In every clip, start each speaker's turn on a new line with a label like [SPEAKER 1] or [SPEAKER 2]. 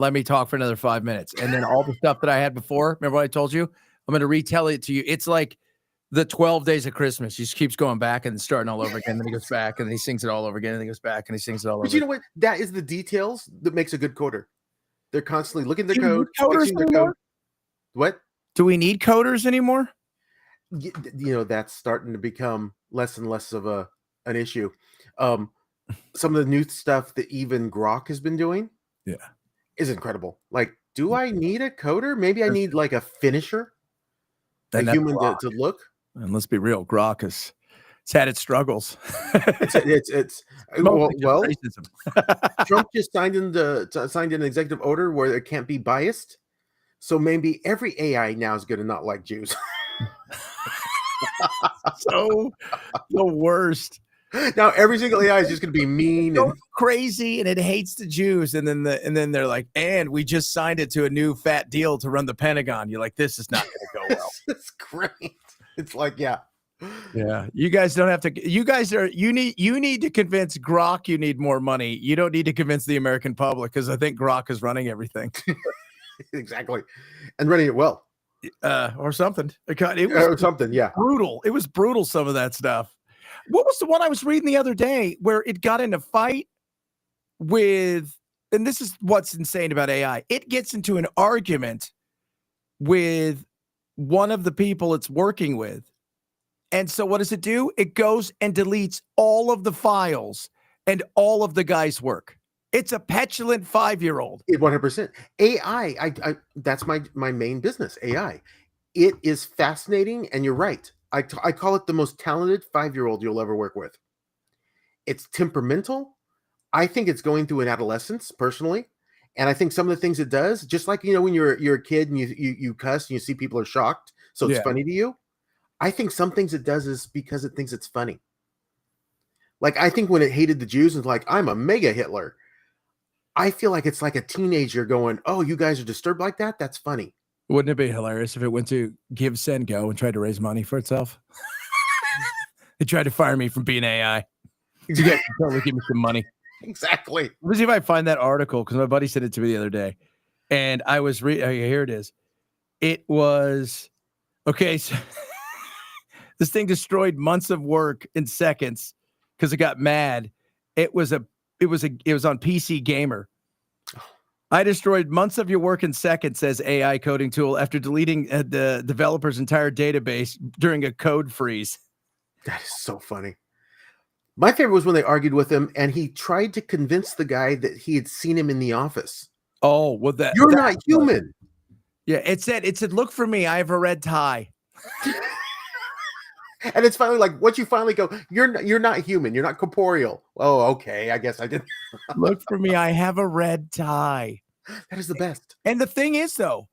[SPEAKER 1] let me talk for another 5 minutes. And then all the stuff that I had before, remember what I told you? I'm going to retell it to you. It's like the 12 days of Christmas. He just keeps going back and starting all over again. Then he goes back and he sings it all over again. And he goes back and he sings it all over.
[SPEAKER 2] But you know what? That is the details that makes a good coder. They're constantly looking at the
[SPEAKER 1] Do we
[SPEAKER 2] code,
[SPEAKER 1] need coders
[SPEAKER 2] fixing their
[SPEAKER 1] anymore?
[SPEAKER 2] code. What?
[SPEAKER 1] Do we need coders anymore?
[SPEAKER 2] You know, that's starting to become less and less of an issue. Some of the new stuff that even Grok has been doing, is incredible. Like, do I need a coder? Maybe I need like a finisher, a human to look.
[SPEAKER 1] And let's be real, Grok it's had its struggles.
[SPEAKER 2] it's well,
[SPEAKER 1] racism.
[SPEAKER 2] Trump just signed an executive order where it can't be biased. So maybe every AI now is going to not like Jews.
[SPEAKER 1] So the worst.
[SPEAKER 2] Now every single AI is just going to be mean and
[SPEAKER 1] crazy, and it hates the Jews. And then they're like, and we just signed it to a new fat deal to run the Pentagon. You're like, this is not going to go well.
[SPEAKER 2] It's great. It's like, yeah.
[SPEAKER 1] You guys don't have to. You guys you need to convince Grok you need more money. You don't need to convince the American public, because I think Grok is running everything.
[SPEAKER 2] Exactly, and running it well,
[SPEAKER 1] or something. It
[SPEAKER 2] was something. Yeah,
[SPEAKER 1] brutal. It was brutal. Some of that stuff. What was the one I was reading the other day where it got in a fight with, and this is what's insane about AI. It gets into an argument with one of the people it's working with. And so what does it do? It goes and deletes all of the files and all of the guy's work. It's a petulant 5-year-old.
[SPEAKER 2] 100%. AI, I that's my main business, AI. It is fascinating, and you're right. I call it the most talented 5-year-old you'll ever work with. It's temperamental. I think it's going through an adolescence, personally. And I think some of the things it does, just like, you know, when you're a kid and you cuss and you see people are shocked, so it's funny to you. I think some things it does is because it thinks it's funny. Like, I think when it hated the Jews and like, I'm a mega Hitler, I feel like it's like a teenager going, oh, you guys are disturbed like that? That's funny.
[SPEAKER 1] Wouldn't it be hilarious if it went to Give, Send, Go and tried to raise money for itself? They tried to fire me from being AI. You guys can totally give me some money.
[SPEAKER 2] Exactly.
[SPEAKER 1] Let me see if I find that article, because my buddy sent it to me the other day. And I was here it is. It was, okay, so this thing destroyed months of work in seconds because it got mad. It was on PC Gamer. I destroyed months of your work in seconds, says AI coding tool, after deleting the developer's entire database during a code freeze.
[SPEAKER 2] That is so funny. My favorite was when they argued with him and he tried to convince the guy that he had seen him in the office.
[SPEAKER 1] Oh, well,
[SPEAKER 2] you're not human.
[SPEAKER 1] Yeah, it said, look for me. I have a red tie.
[SPEAKER 2] And it's finally like, once you finally go, you're not human. You're not corporeal. Oh, okay. I guess I did.
[SPEAKER 1] Look for me. I have a red tie.
[SPEAKER 2] That is the best.
[SPEAKER 1] And the thing is, though,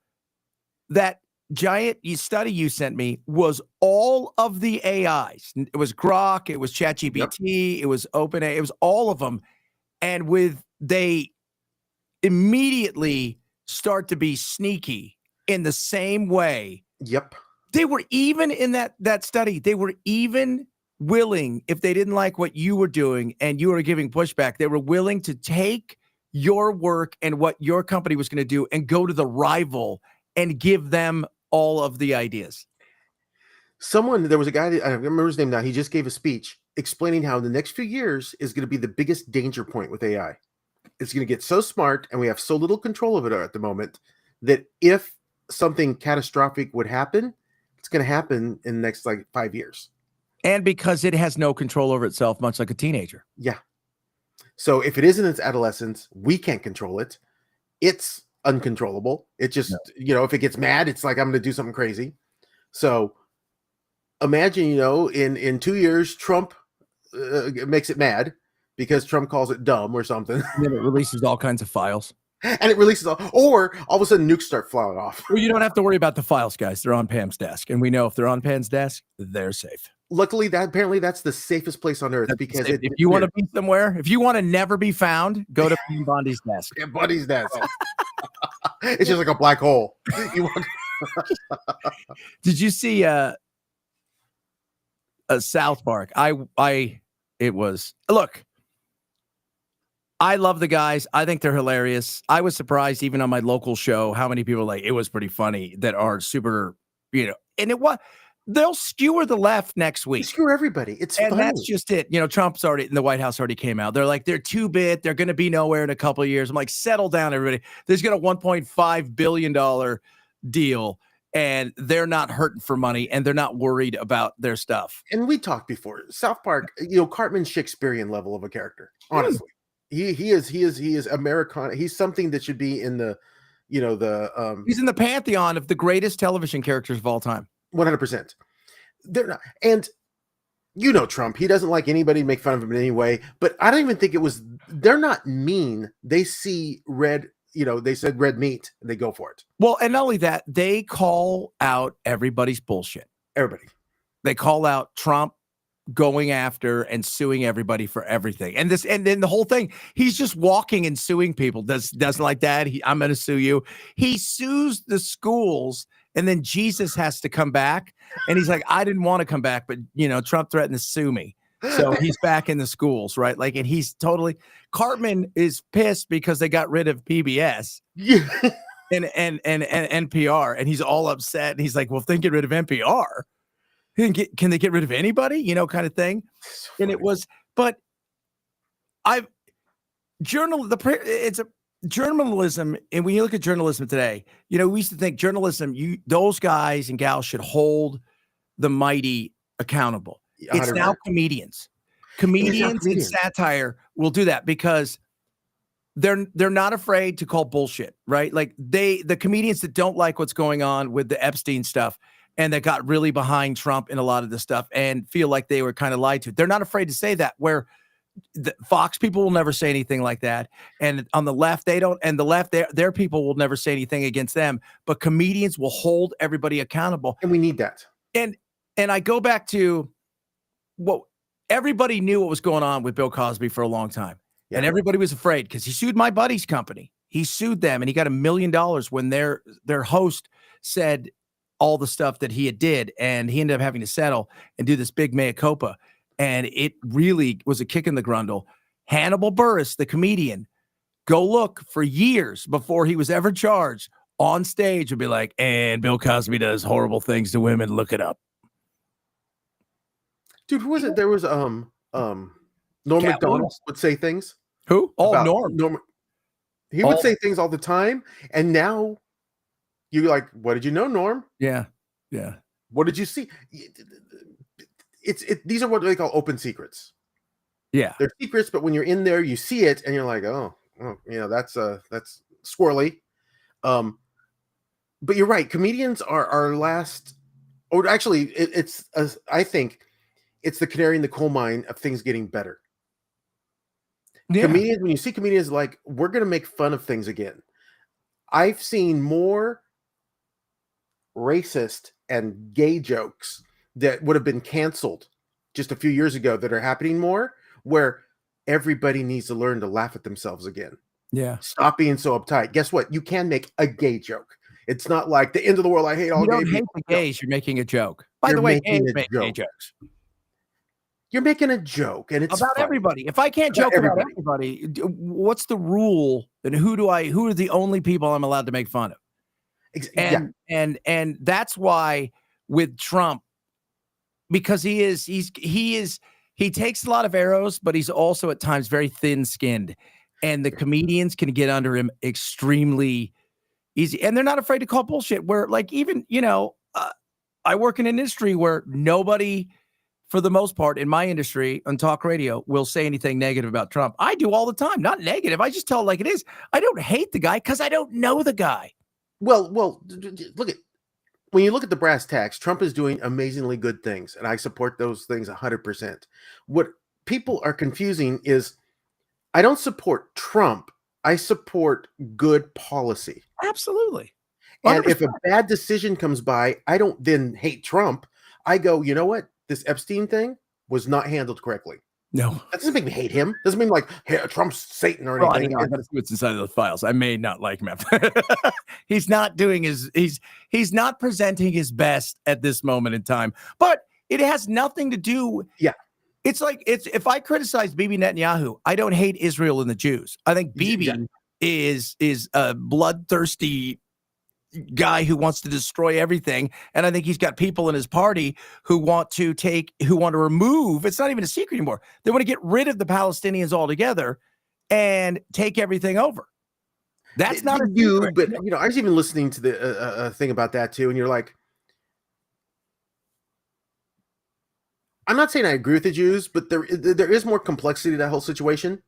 [SPEAKER 1] that giant study you sent me was all of the AIs. It was Grok. It was ChatGPT. It was OpenAI. It was all of them. And they immediately start to be sneaky in the same way.
[SPEAKER 2] Yep.
[SPEAKER 1] They were even in that study. They were even willing, if they didn't like what you were doing and you were giving pushback, they were willing to take your work and what your company was going to do and go to the rival and give them all of the ideas.
[SPEAKER 2] There was a guy, I remember his name now. He just gave a speech explaining how the next few years is going to be the biggest danger point with AI. It's going to get so smart and we have so little control of it at the moment that if something catastrophic would happen, it's going to happen in the next 5 years.
[SPEAKER 1] And because it has no control over itself, much like a teenager.
[SPEAKER 2] Yeah. So if it is in its adolescence, we can't control it. It's uncontrollable. It just, if it gets mad, it's like, I'm going to do something crazy. So imagine, in 2 years, Trump makes it mad because Trump calls it dumb or something.
[SPEAKER 1] And then it releases all kinds of files.
[SPEAKER 2] And it releases or all of a sudden nukes start flying off.
[SPEAKER 1] Well, you don't have to worry about the files, guys. They're on Pam's desk. And we know if they're on Pam's desk, they're safe.
[SPEAKER 2] Luckily, apparently that's the safest place on earth because
[SPEAKER 1] if you want to be somewhere, if you want to never be found, go to Pam Bondi's desk.
[SPEAKER 2] Pam Bondi's desk. It's just like a black hole.
[SPEAKER 1] Did you see a South Park? Look, I love the guys. I think they're hilarious. I was surprised even on my local show how many people like it was pretty funny that are super, and they'll skewer the left next week.
[SPEAKER 2] Screw everybody. It's
[SPEAKER 1] And
[SPEAKER 2] funny.
[SPEAKER 1] that's just it. Trump's already in the White House already came out. They're like, they're 2-bit. They're going to be nowhere in a couple of years. I'm like, settle down, everybody. There's got a $1.5 billion deal, and they're not hurting for money, and they're not worried about their stuff.
[SPEAKER 2] And we talked before. South Park, Cartman's Shakespearean level of a character. Honestly, he is Americana. He's something that should be in the,
[SPEAKER 1] he's in the pantheon of the greatest television characters of all time.
[SPEAKER 2] 100%. They're not, and Trump. He doesn't like anybody to make fun of him in any way. But I don't even think it was. They're not mean. They see red. They said red meat, and they go for it.
[SPEAKER 1] Well, and not only that, they call out everybody's bullshit.
[SPEAKER 2] Everybody.
[SPEAKER 1] They call out Trump going after and suing everybody for everything. And then the whole thing, he's just walking and suing people. Doesn't like that. I'm going to sue you. He sues the schools, and then Jesus has to come back. And he's like, I didn't want to come back, but Trump threatened to sue me. So he's back in the schools, right? Like, and he's Cartman is pissed because they got rid of PBS.
[SPEAKER 2] Yeah.
[SPEAKER 1] And NPR, and he's all upset. And he's like, well, if they get rid of NPR, can they get rid of anybody? Kind of thing.
[SPEAKER 2] So
[SPEAKER 1] and it was, but it's a journalism. And when you look at journalism today, we used to think journalism, those guys and gals should hold the mighty accountable. It's 100%. Now comedians and satire will do that because they're not afraid to call bullshit, right? Like the comedians that don't like what's going on with the Epstein stuff and that got really behind Trump in a lot of the stuff and feel like they were kind of lied to. They're not afraid to say that, where the Fox people will never say anything like that. And on the left, they don't. And the left, their people will never say anything against them. But comedians will hold everybody accountable.
[SPEAKER 2] And we need that.
[SPEAKER 1] And I go back to everybody knew what was going on with Bill Cosby for a long time. Yeah. And everybody was afraid because he sued my buddy's company. He sued them and he got $1 million when their host said all the stuff that he had did. And he ended up having to settle and do this big mea culpa. And it really was a kick in the grundle. Hannibal Buress, the comedian, go look for years before he was ever charged on stage and be like, and Bill Cosby does horrible things to women. Look it up.
[SPEAKER 2] Dude, who was it? There was Norm Macdonald would say things.
[SPEAKER 1] Who? Oh, Norm.
[SPEAKER 2] He would say things all the time, and now you're like, "What did you know, Norm?"
[SPEAKER 1] Yeah.
[SPEAKER 2] What did you see? These are what they call open secrets.
[SPEAKER 1] Yeah,
[SPEAKER 2] they're secrets, but when you're in there, you see it, and you're like, "Oh, that's squirrely." But you're right. Comedians are our last. Or actually, I think it's the canary in the coal mine of things getting better. Yeah. Comedians, when you see comedians like, we're going to make fun of things again. I've seen more racist and gay jokes that would have been canceled just a few years ago that are happening more, where everybody needs to learn to laugh at themselves again.
[SPEAKER 1] Yeah.
[SPEAKER 2] Stop being so uptight. Guess what? You can make a gay joke. It's not like the end of the world. I hate all gay people. You don't hate
[SPEAKER 1] the gays. You're making a joke. By the way, gays make gay jokes.
[SPEAKER 2] You're making a joke, and it's
[SPEAKER 1] about funny. Everybody. If I can't joke about everybody, what's the rule? And who are the only people I'm allowed to make fun of? And that's why with Trump, because he takes a lot of arrows, but he's also at times very thin-skinned, and the comedians can get under him extremely easy, and they're not afraid to call bullshit. Where like even I work in an industry where nobody, for the most part, in my industry on talk radio, will say anything negative about Trump. I do all the time, not negative. I just tell it like it is. I don't hate the guy because I don't know the guy.
[SPEAKER 2] Well, when you look at the brass tacks, Trump is doing amazingly good things, and I support those things 100%. What people are confusing is I don't support Trump. I support good policy.
[SPEAKER 1] Absolutely.
[SPEAKER 2] 100%. And if a bad decision comes by, I don't then hate Trump. I go, you know what? This Epstein thing was not handled correctly.
[SPEAKER 1] No.
[SPEAKER 2] That doesn't make me hate him. Doesn't mean like, hey, Trump's Satan or anything.
[SPEAKER 1] I gotta see what's inside of those files. I may not like him. He's not doing he's not presenting his best at this moment in time. But it has nothing to do.
[SPEAKER 2] Yeah.
[SPEAKER 1] It's like if I criticize Bibi Netanyahu, I don't hate Israel and the Jews. I think Bibi is a bloodthirsty guy who wants to destroy everything, and I think he's got people in his party who want to remove. It's not even a secret anymore. They want to get rid of the Palestinians altogether and take everything over. That's not a secret.
[SPEAKER 2] But I was even listening to the thing about that too, and you're like, I'm not saying I agree with the Jews, but there is more complexity to that whole situation.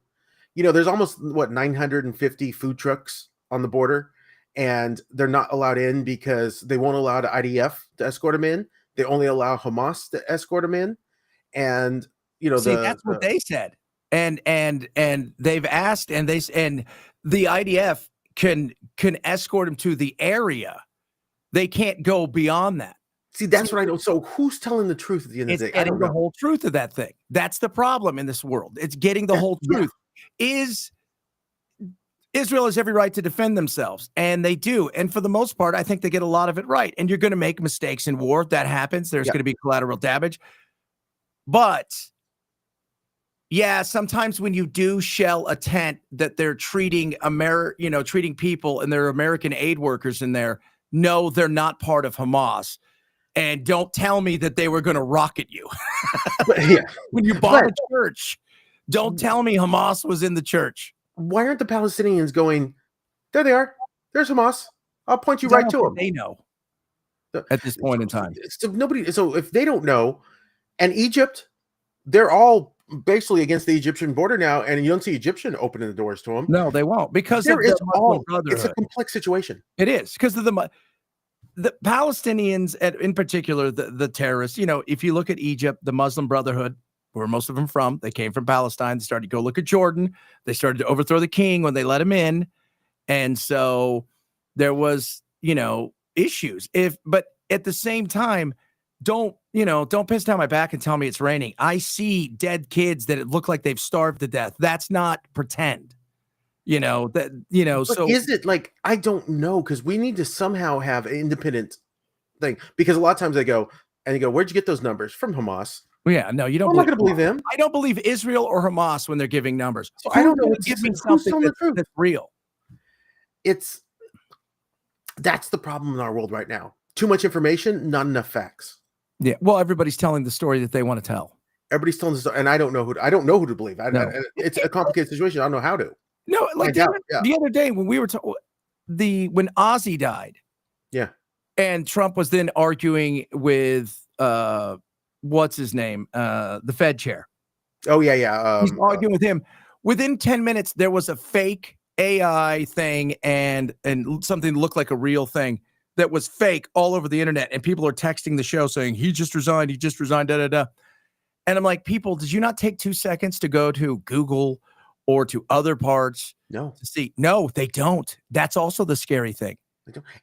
[SPEAKER 2] There's almost 950 food trucks on the border, and they're not allowed in because they won't allow the IDF to escort them in. They only allow Hamas to escort them in, and
[SPEAKER 1] that's what they said. And they've asked, and the IDF can escort them to the area. They can't go beyond that.
[SPEAKER 2] See, that's what I don't. So who's telling the truth at the end of the day?
[SPEAKER 1] It's getting the whole truth of that thing. That's the problem in this world. It's getting the whole truth. Israel has every right to defend themselves, and they do. And for the most part, I think they get a lot of it right. And you're going to make mistakes in war. That happens. There's going to be collateral damage. But yeah, sometimes when you do shell a tent that they're treating treating people and there are American aid workers in there, no, they're not part of Hamas. And don't tell me that they were going to rocket you. When you bomb a church, don't tell me Hamas was in the church.
[SPEAKER 2] Why aren't the Palestinians going, there they are, there's Hamas, I'll point you right to them?
[SPEAKER 1] They know at this point in time.
[SPEAKER 2] So if they don't know, and Egypt, they're all basically against the Egyptian border now, and you don't see Egyptian opening the doors to them.
[SPEAKER 1] No, they won't, because
[SPEAKER 2] it's a complex situation.
[SPEAKER 1] It is, because of the Palestinians, in particular, the terrorists. If you look at Egypt, the Muslim Brotherhood, where most of them from, they came from Palestine. They started to go look at Jordan. They started to overthrow the king when they let him in. And so there was, issues. But at the same time, don't piss down my back and tell me it's raining. I see dead kids that look like they've starved to death. That's not pretend. So
[SPEAKER 2] is it like, I don't know, because we need to somehow have an independent thing, because a lot of times they go, where'd you get those numbers? From Hamas.
[SPEAKER 1] Well, yeah, no, you don't.
[SPEAKER 2] I'm not going to believe them.
[SPEAKER 1] I don't believe Israel or Hamas when they're giving numbers.
[SPEAKER 2] So I don't know.
[SPEAKER 1] Give me something that's real.
[SPEAKER 2] That's the problem in our world right now. Too much information, not enough facts.
[SPEAKER 1] Yeah. Well, everybody's telling the story that they want to tell.
[SPEAKER 2] Everybody's telling the story, and I don't know who to believe. It's a complicated situation. I don't know how to.
[SPEAKER 1] No, like the other day when we were when Ozzy died, and Trump was then arguing with what's his name, the Fed chair.
[SPEAKER 2] Oh yeah.
[SPEAKER 1] He's arguing with him. Within 10 minutes, there was a fake AI thing and something that looked like a real thing that was fake all over the internet, and people are texting the show saying he just resigned, da da da. And I'm like, people, did you not take 2 seconds to go to Google or to other parts to see? No, they don't. That's also the scary thing.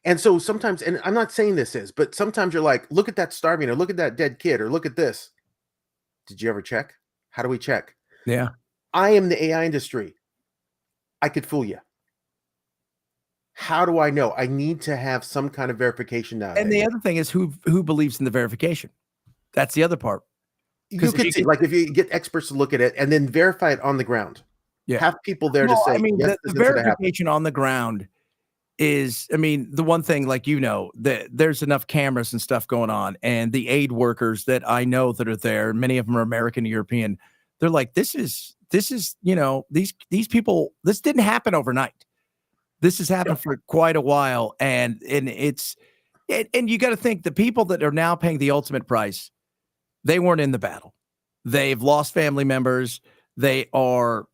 [SPEAKER 2] And so sometimes, and I'm not saying this is, but sometimes you're like, look at that starving, or look at that dead kid, or look at this. Did you ever check? How do we check?
[SPEAKER 1] Yeah.
[SPEAKER 2] I am the AI industry. I could fool you. How do I know? I need to have some kind of verification now.
[SPEAKER 1] And the other thing is who believes in the verification. That's the other part.
[SPEAKER 2] You could see, like, if you get experts to look at it and then verify it on the ground. Yeah. Have people there to say,
[SPEAKER 1] I mean, yes, the verification on the ground is, I mean, the one thing, like, there's enough cameras and stuff going on, and the aid workers that I know that are there, many of them are American and European. They're like, this is, these people, this didn't happen overnight. This has happened for quite a while. And you got to think the people that are now paying the ultimate price, they weren't in the battle. They've lost family members. They are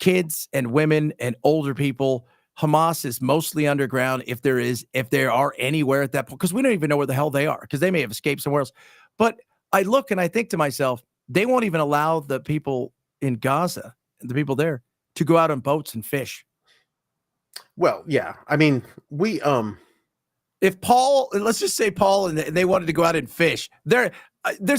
[SPEAKER 1] kids and women and older people. Hamas is mostly underground, if there are anywhere at that point, because we don't even know where the hell they are, because they may have escaped somewhere else. But I look and I think to myself, they won't even allow the people in Gaza, the people there, to go out on boats and fish.
[SPEAKER 2] Well, yeah. I mean,
[SPEAKER 1] if Paul, let's just say Paul and they wanted to go out and fish, there's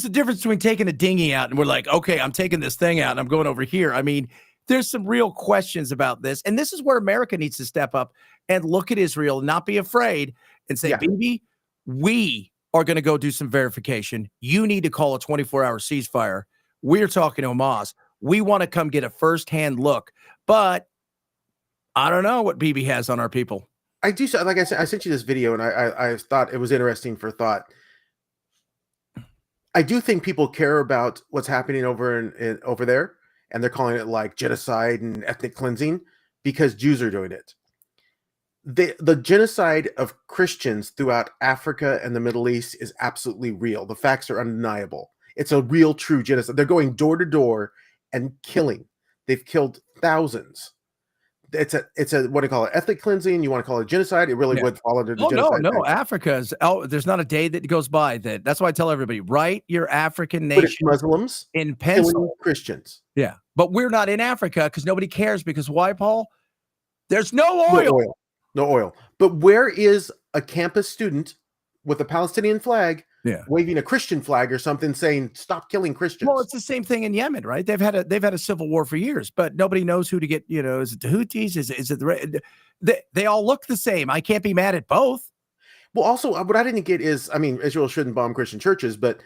[SPEAKER 1] a difference between taking a dinghy out and we're like, okay, I'm taking this thing out and I'm going over here. I mean, there's some real questions about this. And this is where America needs to step up and look at Israel and not be afraid and say, baby, we are going to go do some verification. You need to call a 24-hour ceasefire. We're talking to Hamas. We want to come get a firsthand look, but I don't know what BB has on our people.
[SPEAKER 2] I do. Like I said, I sent you this video, and I thought it was interesting for thought. I do think people care about what's happening over there, and they're calling it like genocide and ethnic cleansing because Jews are doing it. The genocide of Christians throughout Africa and the Middle East is absolutely real. The facts are undeniable. It's a real, true genocide. They're going door to door and killing. They've killed thousands. It's a what do you call it? Ethnic cleansing. You want to call it genocide? It really would fall under the genocide.
[SPEAKER 1] No. Africa's. There's not a day that goes by that. That's why I tell everybody: write your African nation.
[SPEAKER 2] Muslims
[SPEAKER 1] in pencil.
[SPEAKER 2] Christians.
[SPEAKER 1] Yeah, but we're not in Africa because nobody cares. Because why, Paul? There's no oil.
[SPEAKER 2] No oil. But where is a campus student with a Palestinian flag waving a Christian flag or something saying stop killing Christians?
[SPEAKER 1] Well, it's the same thing in Yemen, right? They've had a civil war for years, but nobody knows who to get. Is it the Houthis? Is it they all look the same. I can't be mad at both.
[SPEAKER 2] Well, also what I didn't get is, I mean, Israel shouldn't bomb Christian churches, but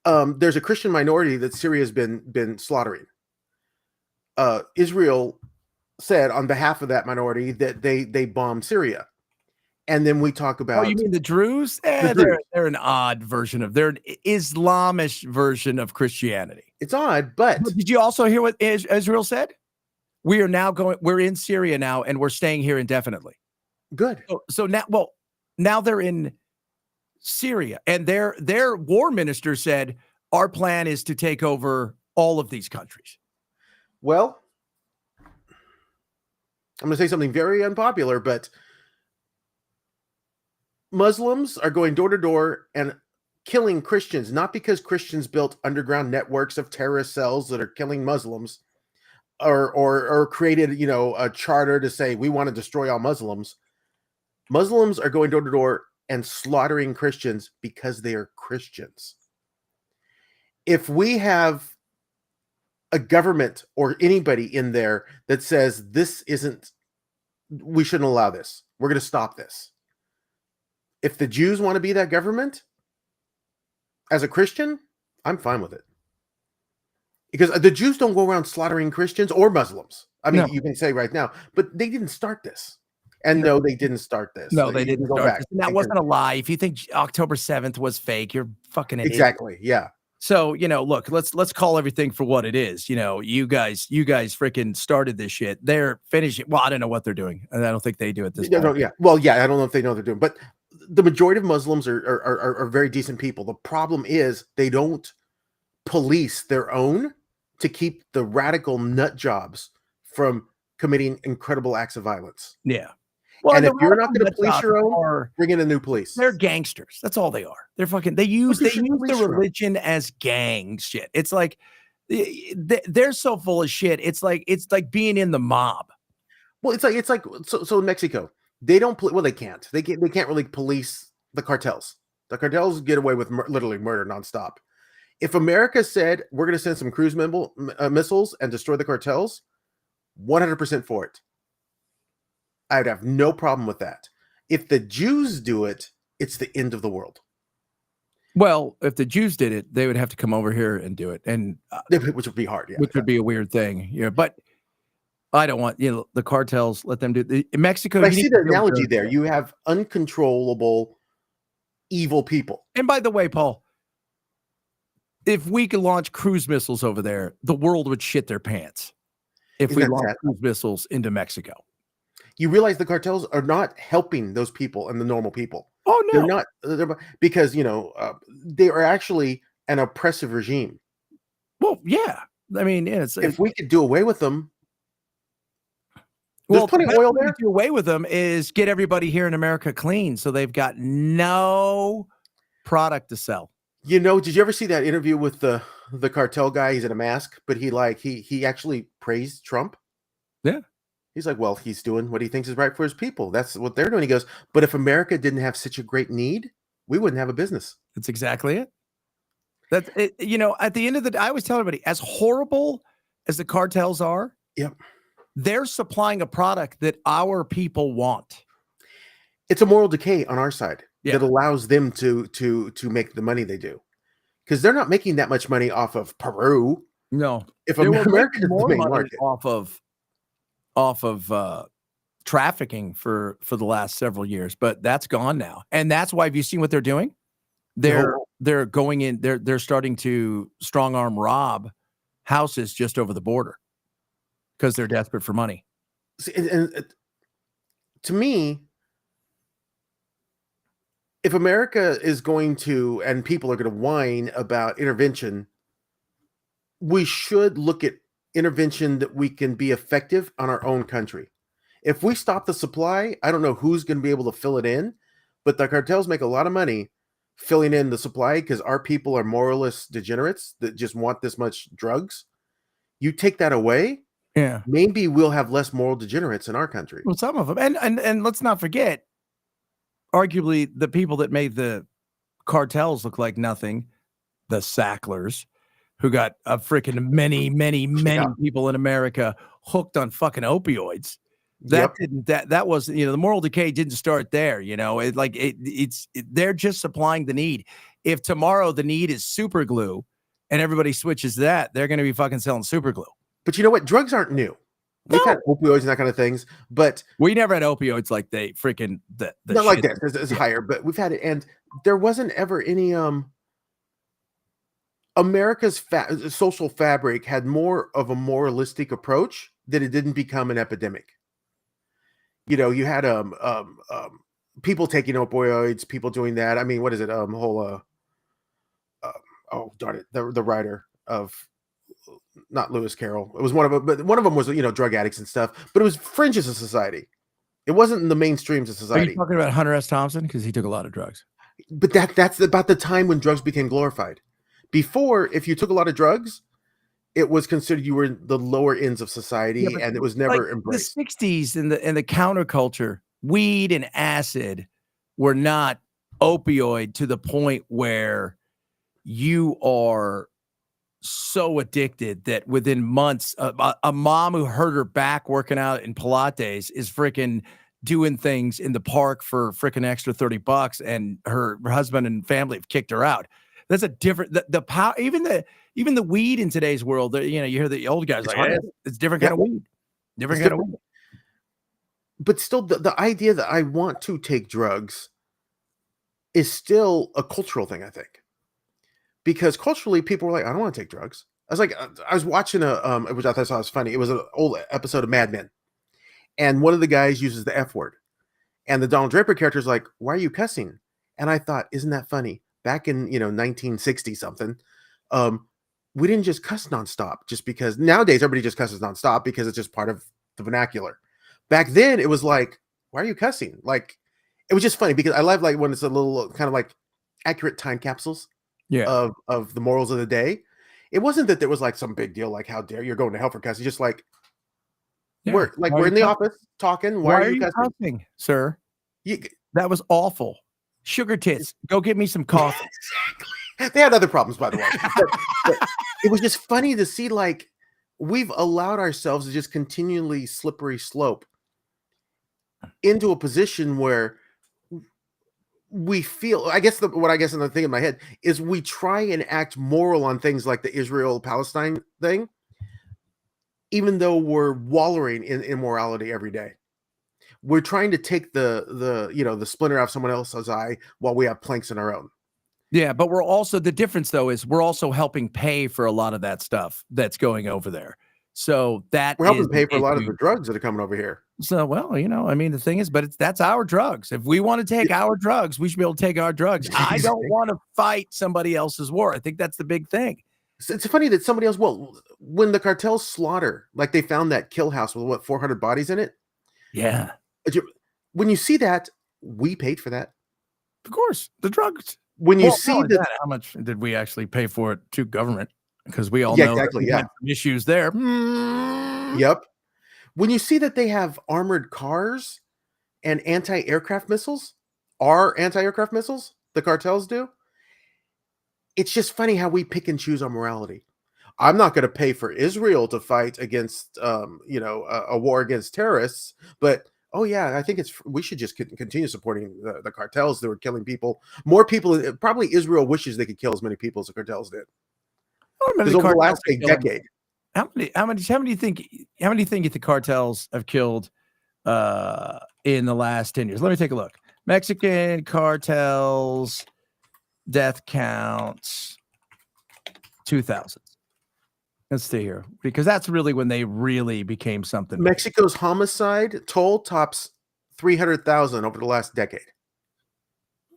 [SPEAKER 2] there's a Christian minority that Syria has been slaughtering. Israel said on behalf of that minority that they bombed Syria. And then we talk about...
[SPEAKER 1] Oh, you mean the Druze? They're an odd version of... They're an Islamish version of Christianity.
[SPEAKER 2] It's odd, but...
[SPEAKER 1] Did you also hear what Israel said? We're in Syria now, and we're staying here indefinitely.
[SPEAKER 2] Good.
[SPEAKER 1] So now they're in Syria, and their war minister said, our plan is to take over all of these countries.
[SPEAKER 2] Well... I'm going to say something very unpopular, but Muslims are going door to door and killing Christians, not because Christians built underground networks of terrorist cells that are killing Muslims or created, a charter to say we want to destroy all Muslims. Muslims are going door to door and slaughtering Christians because they are Christians. If we have a government or anybody in there that says we shouldn't allow this, we're going to stop this. If the Jews want to be that government, as a Christian, I'm fine with it. Because the Jews don't go around slaughtering Christians or Muslims. I mean, You can say right now, but they didn't start this. And no, they didn't start this.
[SPEAKER 1] No, they didn't start this. And that wasn't a lie. If you think October 7th was fake, you're fucking an idiot.
[SPEAKER 2] Exactly, yeah.
[SPEAKER 1] So, look, let's call everything for what it is. You guys freaking started this shit. They're finishing. Well, I don't know what they're doing. And I don't think they do it this time.
[SPEAKER 2] Yeah. Well, yeah, I don't know if they know what they're doing. But the majority of Muslims are very decent people. The problem is they don't police their own to keep the radical nut jobs from committing incredible acts of violence.
[SPEAKER 1] Yeah.
[SPEAKER 2] Well, and if you're not going to police your own, bring in a new police.
[SPEAKER 1] They're gangsters. That's all they are. They're fucking. They use the religion as gang shit. It's like they're so full of shit. It's like being in the mob.
[SPEAKER 2] Well, it's like so in Mexico they don't. Well, they can't. They can't really police the cartels. The cartels get away with literally murder nonstop. If America said we're going to send some cruise missiles and destroy the cartels, 100% for it. I would have no problem with that. If the Jews do it, it's the end of the world.
[SPEAKER 1] Well, if the Jews did it, they would have to come over here and do it, and
[SPEAKER 2] which would be hard. Yeah,
[SPEAKER 1] which would be a weird thing. Yeah, but I don't want the cartels. Let them do it. In Mexico.
[SPEAKER 2] But I see the analogy there. You have uncontrollable, evil people.
[SPEAKER 1] And by the way, Paul, if we could launch cruise missiles over there, the world would shit their pants. If we launch cruise missiles into Mexico.
[SPEAKER 2] You realize the cartels are not helping those people and the normal people.
[SPEAKER 1] Oh no,
[SPEAKER 2] they're not, because they are actually an oppressive regime.
[SPEAKER 1] Well, yeah, I mean,
[SPEAKER 2] if we could do away with them, there's plenty of oil there.
[SPEAKER 1] Do away with them is get everybody here in America clean, so they've got no product to sell.
[SPEAKER 2] Did you ever see that interview with the cartel guy? He's in a mask, but he actually praised Trump.
[SPEAKER 1] Yeah.
[SPEAKER 2] He's like, well, he's doing what he thinks is right for his people. That's what they're doing. He goes, but if America didn't have such a great need, we wouldn't have a business.
[SPEAKER 1] That's exactly it. That's it. At the end of the day, I always tell everybody, as horrible as the cartels are,
[SPEAKER 2] yep,
[SPEAKER 1] they're supplying a product that our people want.
[SPEAKER 2] It's a moral decay on our side that allows them to make the money they do.
[SPEAKER 1] because
[SPEAKER 2] they're not making that much money off of Peru.
[SPEAKER 1] No,
[SPEAKER 2] If
[SPEAKER 1] they were
[SPEAKER 2] America
[SPEAKER 1] making
[SPEAKER 2] is the
[SPEAKER 1] more
[SPEAKER 2] main
[SPEAKER 1] money
[SPEAKER 2] market,
[SPEAKER 1] off of trafficking for the last several years, but that's gone now, and that's why. Have you seen what they're doing? They're going in. They're starting to strong arm rob houses just over the border because they're desperate for money.
[SPEAKER 2] and to me, if America is going to, and people are going to whine about intervention, we should look at intervention that we can be effective on our own country. If we stop the supply, I don't know who's going to be able to fill it in, but the cartels make a lot of money filling in the supply because our people are moralist degenerates that just want this much drugs. You take that away,
[SPEAKER 1] Yeah,
[SPEAKER 2] maybe we'll have less moral degenerates in our country.
[SPEAKER 1] well, some of them, and let's not forget, arguably the people that made the cartels look like nothing, the Sacklers, who got a freaking many people in America hooked on fucking opioids. That didn't that wasn't, the moral decay didn't start there. They're just supplying the need. If tomorrow the need is super glue and everybody switches that, they're going to be fucking selling super glue.
[SPEAKER 2] But you know what? Drugs aren't new. We've had opioids and that kind of things, but
[SPEAKER 1] we never had opioids like they freaking the
[SPEAKER 2] not like this. It's higher, but we've had it, and there wasn't ever any America's social fabric had more of a moralistic approach that it didn't become an epidemic. You had people taking opioids, people doing that. I mean, what is it? Oh darn it, the writer of, not Lewis Carroll. It was one of them, but one of them was drug addicts and stuff. But it was fringes of society. It wasn't in the mainstreams of society.
[SPEAKER 1] Are you talking about Hunter S. Thompson? Because he took a lot of drugs.
[SPEAKER 2] But that's about the time when drugs became glorified. Before, if you took a lot of drugs, it was considered you were in the lower ends of society, and it was never embraced.
[SPEAKER 1] The 60s and the counterculture, weed and acid were not opioid to the point where you are so addicted that within months, a mom who hurt her back working out in Pilates is freaking doing things in the park for freaking extra $30, and her husband and family have kicked her out. That's a different, the power, even the weed in today's world, you hear the old guys it's different kind of weed, different kind of weed.
[SPEAKER 2] But still, the idea that I want to take drugs is still a cultural thing, I think. Because culturally, people were like, I don't want to take drugs. I was watching which I thought was funny. It was an old episode of Mad Men. And one of the guys uses the F word. And the Donald Draper character is like, why are you cussing? And I thought, isn't that funny? Back in 1960 something, we didn't just cuss nonstop just because nowadays everybody just cusses nonstop because it's just part of the vernacular. Back then it was like, why are you cussing? Like, it was just funny because I love like when it's a little kind of like accurate time capsules of the morals of the day. It wasn't that there was like some big deal like how dare you're going to hell for cussing. Just like we're in the office talking. Why are you cussing,
[SPEAKER 1] sir? That was awful. Sugar tits, go get me some coffee.
[SPEAKER 2] They had other problems, by the way. but it was just funny to see, like, we've allowed ourselves to just continually slippery slope into a position where we feel, I guess the thing in my head is we try and act moral on things like the Israel-Palestine thing, even though we're wallowing in immorality every day. We're trying to take the splinter out of someone else's eye while we have planks in our own.
[SPEAKER 1] Yeah, but we're also, the difference though is we're also helping pay for a lot of that stuff that's going over there. So that
[SPEAKER 2] we're helping pay for a lot of the drugs that are coming over here.
[SPEAKER 1] So, well, I mean, the thing is, but that's our drugs. If we want to take our drugs, we should be able to take our drugs. I don't want to fight somebody else's war. I think that's the big thing.
[SPEAKER 2] It's funny that somebody else, when the cartels slaughter, like they found that kill house with 400 bodies in it.
[SPEAKER 1] Yeah.
[SPEAKER 2] When you see that, we paid for that.
[SPEAKER 1] Of course, the drugs.
[SPEAKER 2] When you see that,
[SPEAKER 1] how much did we actually pay for it to government? Because we all know
[SPEAKER 2] exactly,
[SPEAKER 1] had some issues there.
[SPEAKER 2] Yep. When you see that they have armored cars and anti-aircraft missiles, the cartels do. It's just funny how we pick and choose our morality. I'm not going to pay for Israel to fight against, a war against terrorists, but Oh yeah, I think we should just continue supporting the cartels that were killing people. More people, probably Israel wishes they could kill as many people as the cartels did.
[SPEAKER 1] I don't remember
[SPEAKER 2] Because
[SPEAKER 1] the
[SPEAKER 2] over the
[SPEAKER 1] cartels
[SPEAKER 2] last
[SPEAKER 1] are killing.
[SPEAKER 2] decade,
[SPEAKER 1] How many do you think the cartels have killed in the last 10 years? Let me take a look. Mexican cartels death counts 2000. Let's stay here because that's really when they really became something.
[SPEAKER 2] Mexico's homicide toll tops 300,000 over the last decade.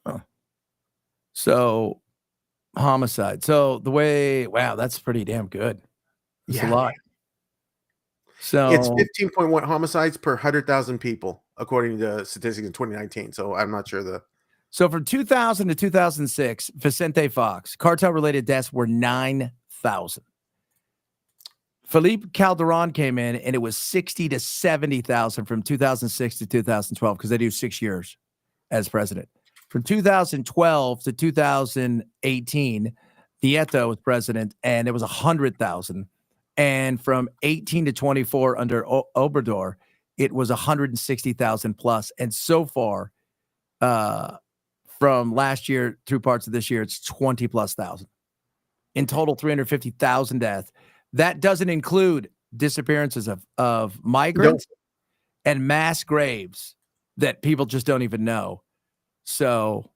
[SPEAKER 1] Oh. So homicide. So wow, that's pretty damn good. It's a lot. So
[SPEAKER 2] It's 15.1 homicides per 100,000 people, according to statistics in 2019. So I'm not sure
[SPEAKER 1] So from 2000 to 2006, Vicente Fox, cartel-related deaths were 9,000. Felipe Calderon came in, and it was 60 to 70,000 from 2006 to 2012 because they do 6 years as president. From 2012 to 2018, Nieto was president, and it was 100,000. And from 18 to 24 under Obrador, it was 160,000 plus. And so far, from last year through parts of this year, it's 20 plus thousand. In total, 350,000 deaths. That doesn't include disappearances of migrants and mass graves that people just don't even know. So,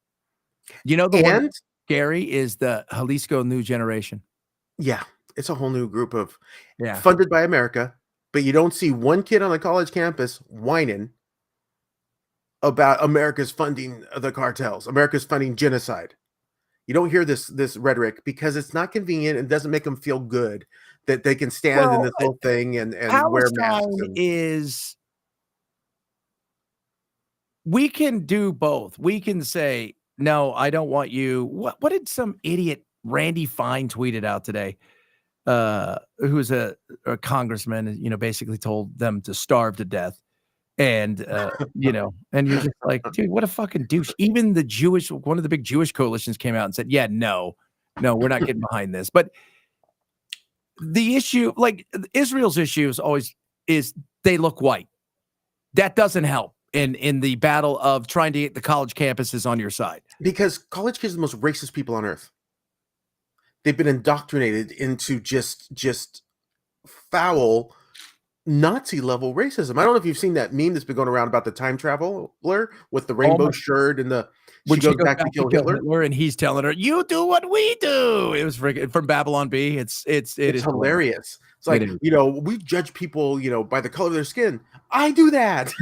[SPEAKER 1] the one scary is the Jalisco New Generation.
[SPEAKER 2] Yeah, it's a whole new group of funded by America, but you don't see one kid on a college campus whining about America's funding the cartels, America's funding genocide. You don't hear this rhetoric because it's not convenient and doesn't make them feel good that they can stand in this whole thing and wear masks.
[SPEAKER 1] We can do both. We can say, no, I don't want you. What did some idiot Randy Fine tweeted out today? Who's a congressman, basically told them to starve to death. And, and you're just like, dude, what a fucking douche. Even one of the big Jewish coalitions came out and said, yeah, no, we're not getting behind this. But the issue, like Israel's issue is they look white. That doesn't help in the battle of trying to get the college campuses on your side.
[SPEAKER 2] Because college kids are the most racist people on earth. They've been indoctrinated into just foul Nazi level racism. I don't know if you've seen that meme that's been going around about the time traveler with the rainbow shirt and she goes back to kill Hitler, and
[SPEAKER 1] he's telling her, "You do what we do." It was freaking from Babylon Bee. It's
[SPEAKER 2] hilarious. It's like, we judge people, by the color of their skin. I do that.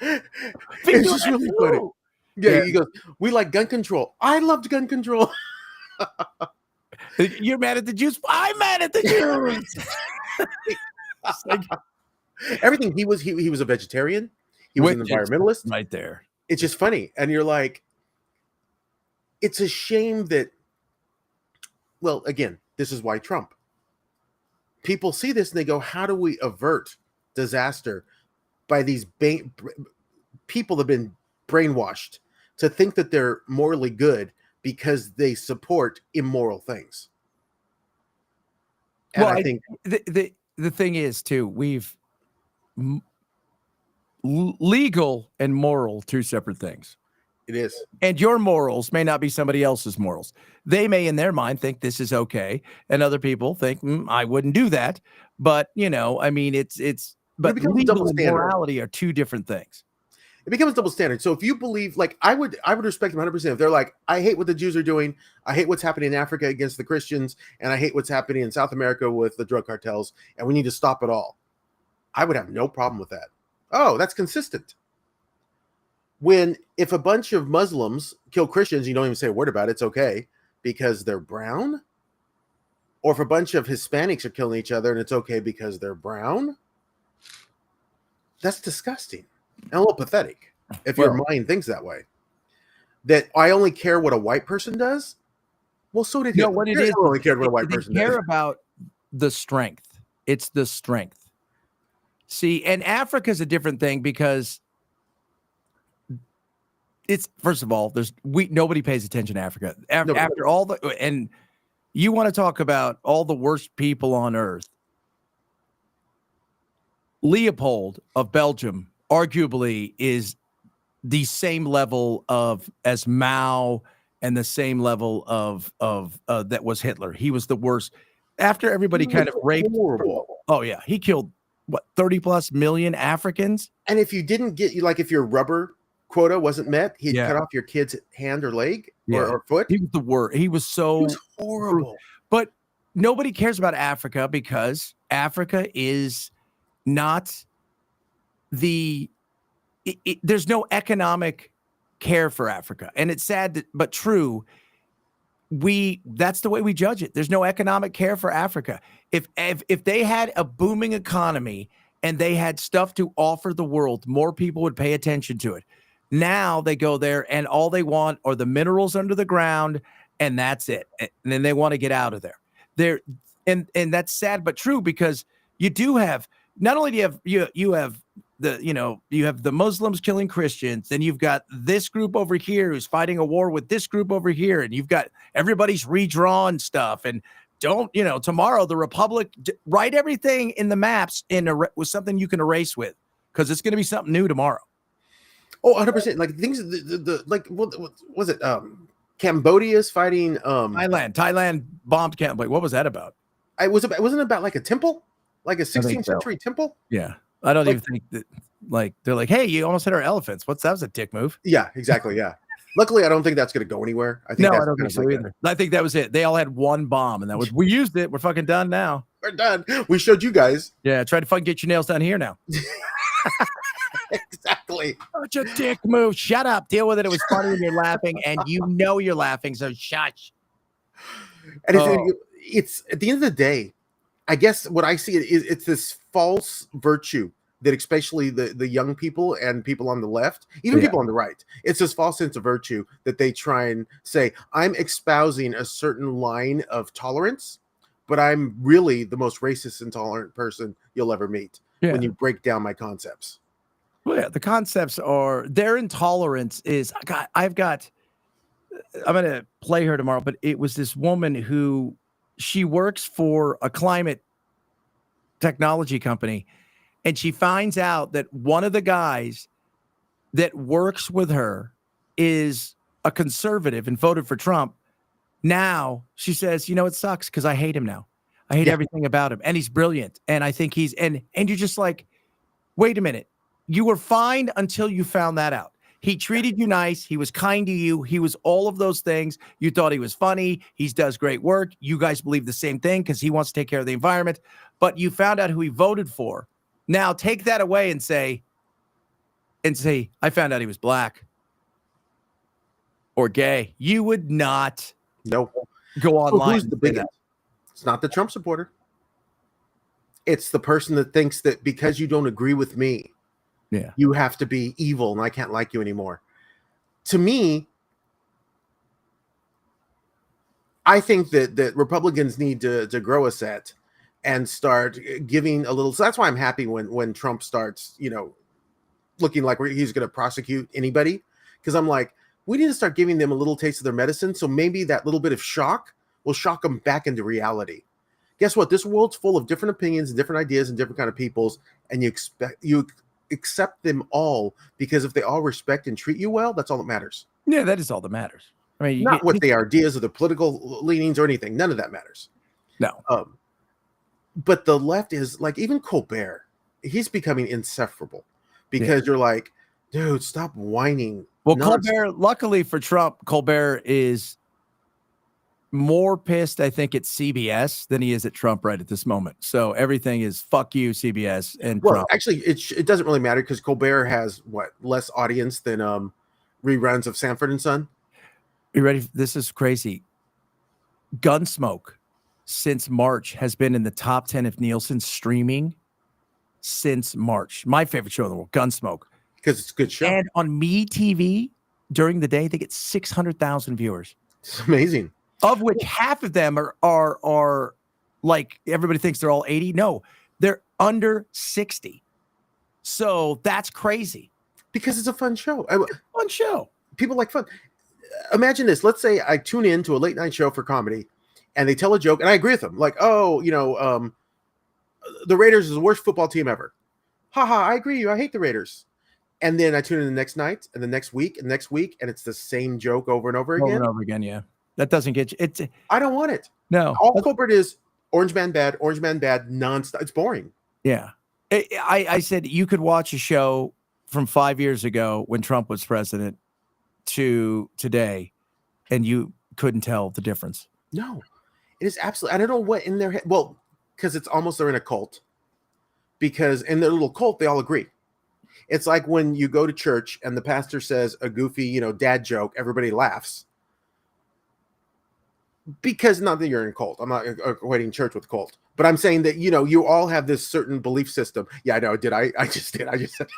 [SPEAKER 2] It's just really funny. Yeah, he goes, "We like gun control. I loved gun control."
[SPEAKER 1] You're mad at the Jews? I'm mad at the Jews.
[SPEAKER 2] Like, everything. He was a vegetarian. He was an environmentalist.
[SPEAKER 1] Right there.
[SPEAKER 2] It's just funny. And you're like, it's a shame that, well, again, this is why Trump. People see this and they go, how do we avert disaster by these people that have been brainwashed to think that they're morally good because they support immoral things? And I think
[SPEAKER 1] the thing is too, we've legal and moral, two separate things.
[SPEAKER 2] It is.
[SPEAKER 1] And your morals may not be somebody else's morals. They may in their mind think this is okay, and other people think I wouldn't do that. But but legal and morality are two different things.
[SPEAKER 2] It becomes double standard. So if you believe, like, I would respect them 100%. If they're like, I hate what the Jews are doing, I hate what's happening in Africa against the Christians, and I hate what's happening in South America with the drug cartels, and we need to stop it all, I would have no problem with that. Oh, that's consistent. If a bunch of Muslims kill Christians, you don't even say a word about it, it's okay because they're brown. Or if a bunch of Hispanics are killing each other and it's okay because they're brown, that's disgusting. And a little pathetic if your mind thinks that way. That I only care what a white person does. Well, so did Hitler.
[SPEAKER 1] What it is,
[SPEAKER 2] only cared what a white person
[SPEAKER 1] does. Care about the strength. It's the strength. See, and Africa's a different thing because it's, first of all, nobody pays attention to Africa. After all and you want to talk about all the worst people on earth. Leopold of Belgium arguably is the same level of as Mao and the same level of that was Hitler. He was the worst. After everybody kind of raped.
[SPEAKER 2] Horrible.
[SPEAKER 1] Oh yeah, he killed what 30 plus million Africans.
[SPEAKER 2] And if you didn't get if your rubber quota wasn't met, he'd
[SPEAKER 1] Yeah.
[SPEAKER 2] cut off your kid's hand or leg
[SPEAKER 1] Yeah.
[SPEAKER 2] or foot.
[SPEAKER 1] He was the worst. He was so
[SPEAKER 2] horrible.
[SPEAKER 1] But nobody cares about Africa because Africa is not there's no economic care for Africa. And it's sad, but true. That's the way we judge it. There's no economic care for Africa. If they had a booming economy and they had stuff to offer the world, more people would pay attention to it. Now they go there and all they want are the minerals under the ground, and that's it. And then they want to get out of there. And that's sad but true, because you do have, not only do you have the Muslims killing Christians, then you've got this group over here who's fighting a war with this group over here, and you've got everybody's redrawn stuff. And tomorrow the Republic, write everything in the maps with something you can erase with, because it's going to be something new tomorrow.
[SPEAKER 2] Oh, 100%. Like things, what was it? Cambodia's fighting
[SPEAKER 1] Thailand bombed Cambodia. What was that about?
[SPEAKER 2] Wasn't it about like a temple, like a 16th century temple?
[SPEAKER 1] Yeah, I don't even think that. Like they're like, hey, you almost hit our elephants. That was a dick move.
[SPEAKER 2] Yeah, exactly. Yeah. Luckily, I don't think that's going to go anywhere. I don't think so either.
[SPEAKER 1] I think that was it. They all had one bomb, and that was, we used it. We're fucking done now.
[SPEAKER 2] We're done. We showed you guys.
[SPEAKER 1] Yeah, try to fucking get your nails done here now.
[SPEAKER 2] Exactly.
[SPEAKER 1] Such a dick move. Shut up. Deal with it. It was funny when you're laughing, and you're laughing, so shush.
[SPEAKER 2] And it's at the end of the day, I guess what I see is it's this false virtue that especially the young people and people on the left, even people on the right, it's this false sense of virtue that they try and say, I'm espousing a certain line of tolerance, but I'm really the most racist, intolerant person you'll ever meet when you break down my concepts.
[SPEAKER 1] Well, yeah, the concepts are, their intolerance is, I'm going to play her tomorrow, but it was this woman who, she works for a climate technology company, and she finds out that one of the guys that works with her is a conservative and voted for Trump. Now she says, it sucks because I hate him now. I hate everything about him, and he's brilliant. And I think he's, and you're just like, wait a minute. You were fine until you found that out. He treated you nice. He was kind to you. He was all of those things. You thought he was funny. He does great work. You guys believe the same thing because he wants to take care of the environment. But you found out who he voted for. Now take that away and say, I found out he was black or gay. You would not go online.
[SPEAKER 2] Who's the biggest? It's not the Trump supporter. It's the person that thinks that because you don't agree with me, you have to be evil and I can't like you anymore. To me, I think that Republicans need to grow a set and start giving a little. So that's why I'm happy when Trump starts, looking like he's going to prosecute anybody. Because I'm like, we need to start giving them a little taste of their medicine. So maybe that little bit of shock will shock them back into reality. Guess what? This world's full of different opinions and different ideas and different kind of peoples. And you accept them all, because if they all respect and treat you well, that's all that matters. Yeah, that is all that matters. I mean, not what the ideas or the political leanings or anything. None of that matters. No. But the left is like, even Colbert, he's becoming insufferable because you're like, dude, stop whining. Well, Colbert, luckily for Trump, Colbert is more pissed, I think, at CBS than he is at Trump right at this moment. So everything is fuck you, CBS and Trump. Actually, it doesn't really matter because Colbert has less audience than reruns of Sanford and Son. You ready? This is crazy. Gunsmoke since March has been in the top 10 of Nielsen streaming since March. My favorite show in the world, Gunsmoke, because it's a good show. And on MeTV during the day, they get 600,000 viewers. It's amazing. Of which half of them are like, everybody thinks they're all 80. No, they're under 60. So that's crazy. Because it's a fun show. Fun show. People like fun. Imagine this. Let's say I tune in to a late night show for comedy and they tell a joke and I agree with them. Like, the Raiders is the worst football team ever. haha, I agree. I hate the Raiders. And then I tune in the next night and the next week and next week, and it's the same joke over and over again.
[SPEAKER 1] Over and over again, yeah. That doesn't get you. It's
[SPEAKER 2] I don't want it.
[SPEAKER 1] no.
[SPEAKER 2] All culprit is Orange Man bad, nonstop. It's boring.
[SPEAKER 1] Yeah. I said you could watch a show from 5 years ago when Trump was president to today, and you couldn't tell the difference.
[SPEAKER 2] No, it is absolutely. I don't know what in their head. Well, because it's almost they're in a cult. Because in their little cult, they all agree. It's like when you go to church and the pastor says a goofy, dad joke, everybody laughs. Because not that you're in a cult. I'm not equating church with cult. But I'm saying that, you all have this certain belief system. Yeah, I know. I just did. I just said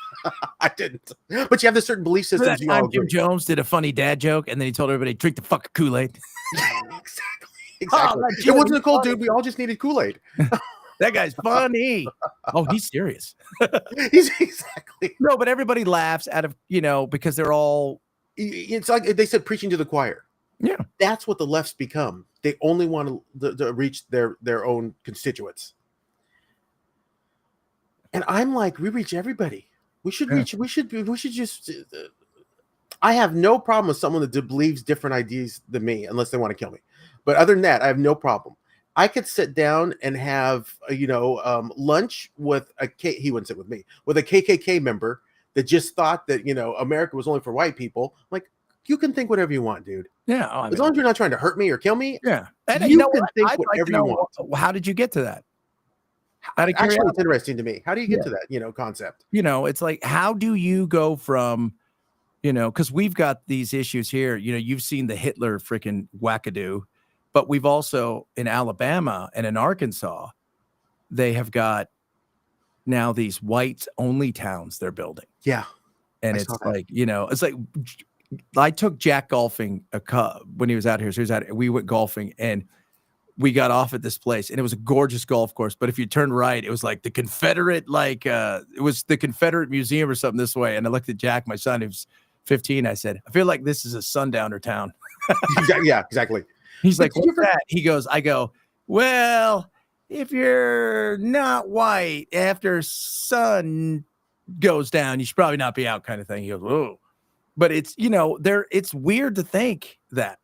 [SPEAKER 2] I didn't. But you have this certain belief system.
[SPEAKER 1] That time Jim Jones did a funny dad joke, and then he told everybody, drink the fucking Kool-Aid.
[SPEAKER 2] Exactly. Oh, it wasn't a cult, dude. We all just needed Kool-Aid.
[SPEAKER 1] That guy's funny. Oh, he's serious.
[SPEAKER 2] He's exactly.
[SPEAKER 1] No, but everybody laughs out of, because they're all.
[SPEAKER 2] It's like they said, preaching to the choir.
[SPEAKER 1] Yeah.
[SPEAKER 2] That's what the left's become. They only want to reach their own constituents. And I'm like, we reach everybody. We should reach. We should just. I have no problem with someone that believes different ideas than me, unless they want to kill me. But other than that, I have no problem. I could sit down and have lunch with he wouldn't sit with me, with a KKK member that just thought that America was only for white people. Like, you can think whatever you want, dude.
[SPEAKER 1] Yeah,
[SPEAKER 2] as long as you're not trying to hurt me or kill me.
[SPEAKER 1] Yeah,
[SPEAKER 2] and you can think whatever you want.
[SPEAKER 1] How did you get to that?
[SPEAKER 2] Actually, it's interesting to me. How do you get to that concept?
[SPEAKER 1] It's like, how do you go from because we've got these issues here. You've seen the Hitler freaking wackadoo. But we've also, in Alabama and in Arkansas, they have got now these whites-only towns they're building.
[SPEAKER 2] Yeah.
[SPEAKER 1] And it's like, it's like, I took Jack golfing when he was out here. So we went golfing, and we got off at this place, and it was a gorgeous golf course. But if you turned right, it was like the Confederate, it was the Confederate Museum or something this way. And I looked at Jack, my son, who's 15. I said, I feel like this is a sundowner town.
[SPEAKER 2] Yeah, exactly.
[SPEAKER 1] He's like, what's that? I go, well, if you're not white, after sun goes down, you should probably not be out, kind of thing. He goes, whoa. But it's, it's weird to think that.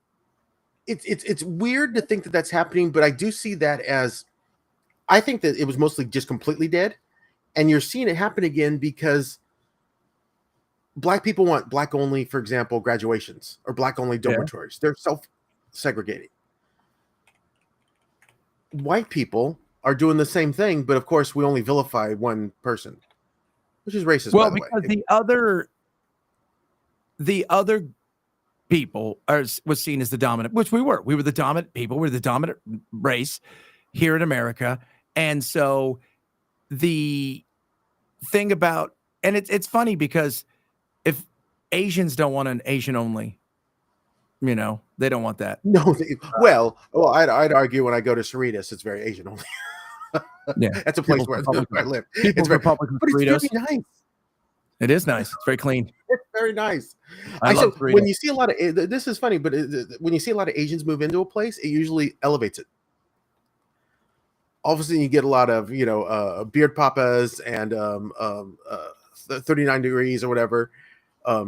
[SPEAKER 2] It's weird to think that that's happening, but I do see that as, I think that it was mostly just completely dead. And you're seeing it happen again because Black people want Black only, for example, graduations or Black only dormitories. They're segregating. White people are doing the same thing, but of course we only vilify one person, which is racist.
[SPEAKER 1] Well,
[SPEAKER 2] by the
[SPEAKER 1] because
[SPEAKER 2] way.
[SPEAKER 1] the other people was seen as the dominant, which we were. We were the dominant people. We're the dominant race here in America, and so the thing about, and it's funny because if Asians don't want an Asian only. They don't want that.
[SPEAKER 2] No, well, I'd argue when I go to Cerritos, it's very Asian only.
[SPEAKER 1] Yeah,
[SPEAKER 2] that's a place where I live. It's very public, but it's very nice.
[SPEAKER 1] It is nice. It's very clean.
[SPEAKER 2] It's very nice.
[SPEAKER 1] So
[SPEAKER 2] when you see a lot of this is funny, but when you see a lot of Asians move into a place, it usually elevates it. All of a sudden, you get a lot of beard papas and 39 degrees or whatever.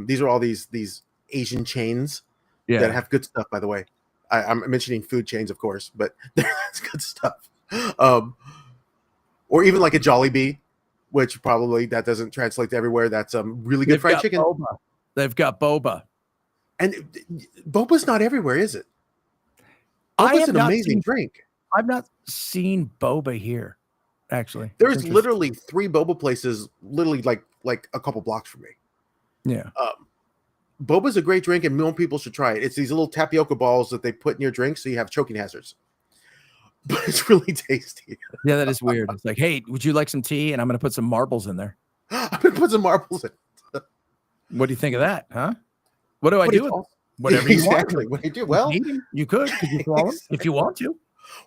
[SPEAKER 2] These are all these Asian chains. Yeah. That have good stuff, by the way. I'm mentioning food chains, of course, but that's good stuff. Or even like a Jollibee, which probably that doesn't translate to everywhere. That's really good fried chicken.
[SPEAKER 1] Boba. They've got boba,
[SPEAKER 2] and boba's not everywhere, is it? Boba's an amazing drink.
[SPEAKER 1] I've not seen boba here, actually.
[SPEAKER 2] There's literally 3 boba places, literally like a couple blocks from me.
[SPEAKER 1] Yeah.
[SPEAKER 2] Boba's a great drink, and more people should try it. It's these little tapioca balls that they put in your drink, so you have choking hazards. But it's really tasty.
[SPEAKER 1] Yeah, that is weird. It's like, hey, would you like some tea? And I'm going to put some marbles in there.
[SPEAKER 2] I'm going to put some marbles in.
[SPEAKER 1] What do you think of that, huh? What do I do with them? Whatever you want.
[SPEAKER 2] What do you do? Well,
[SPEAKER 1] you could if you want to.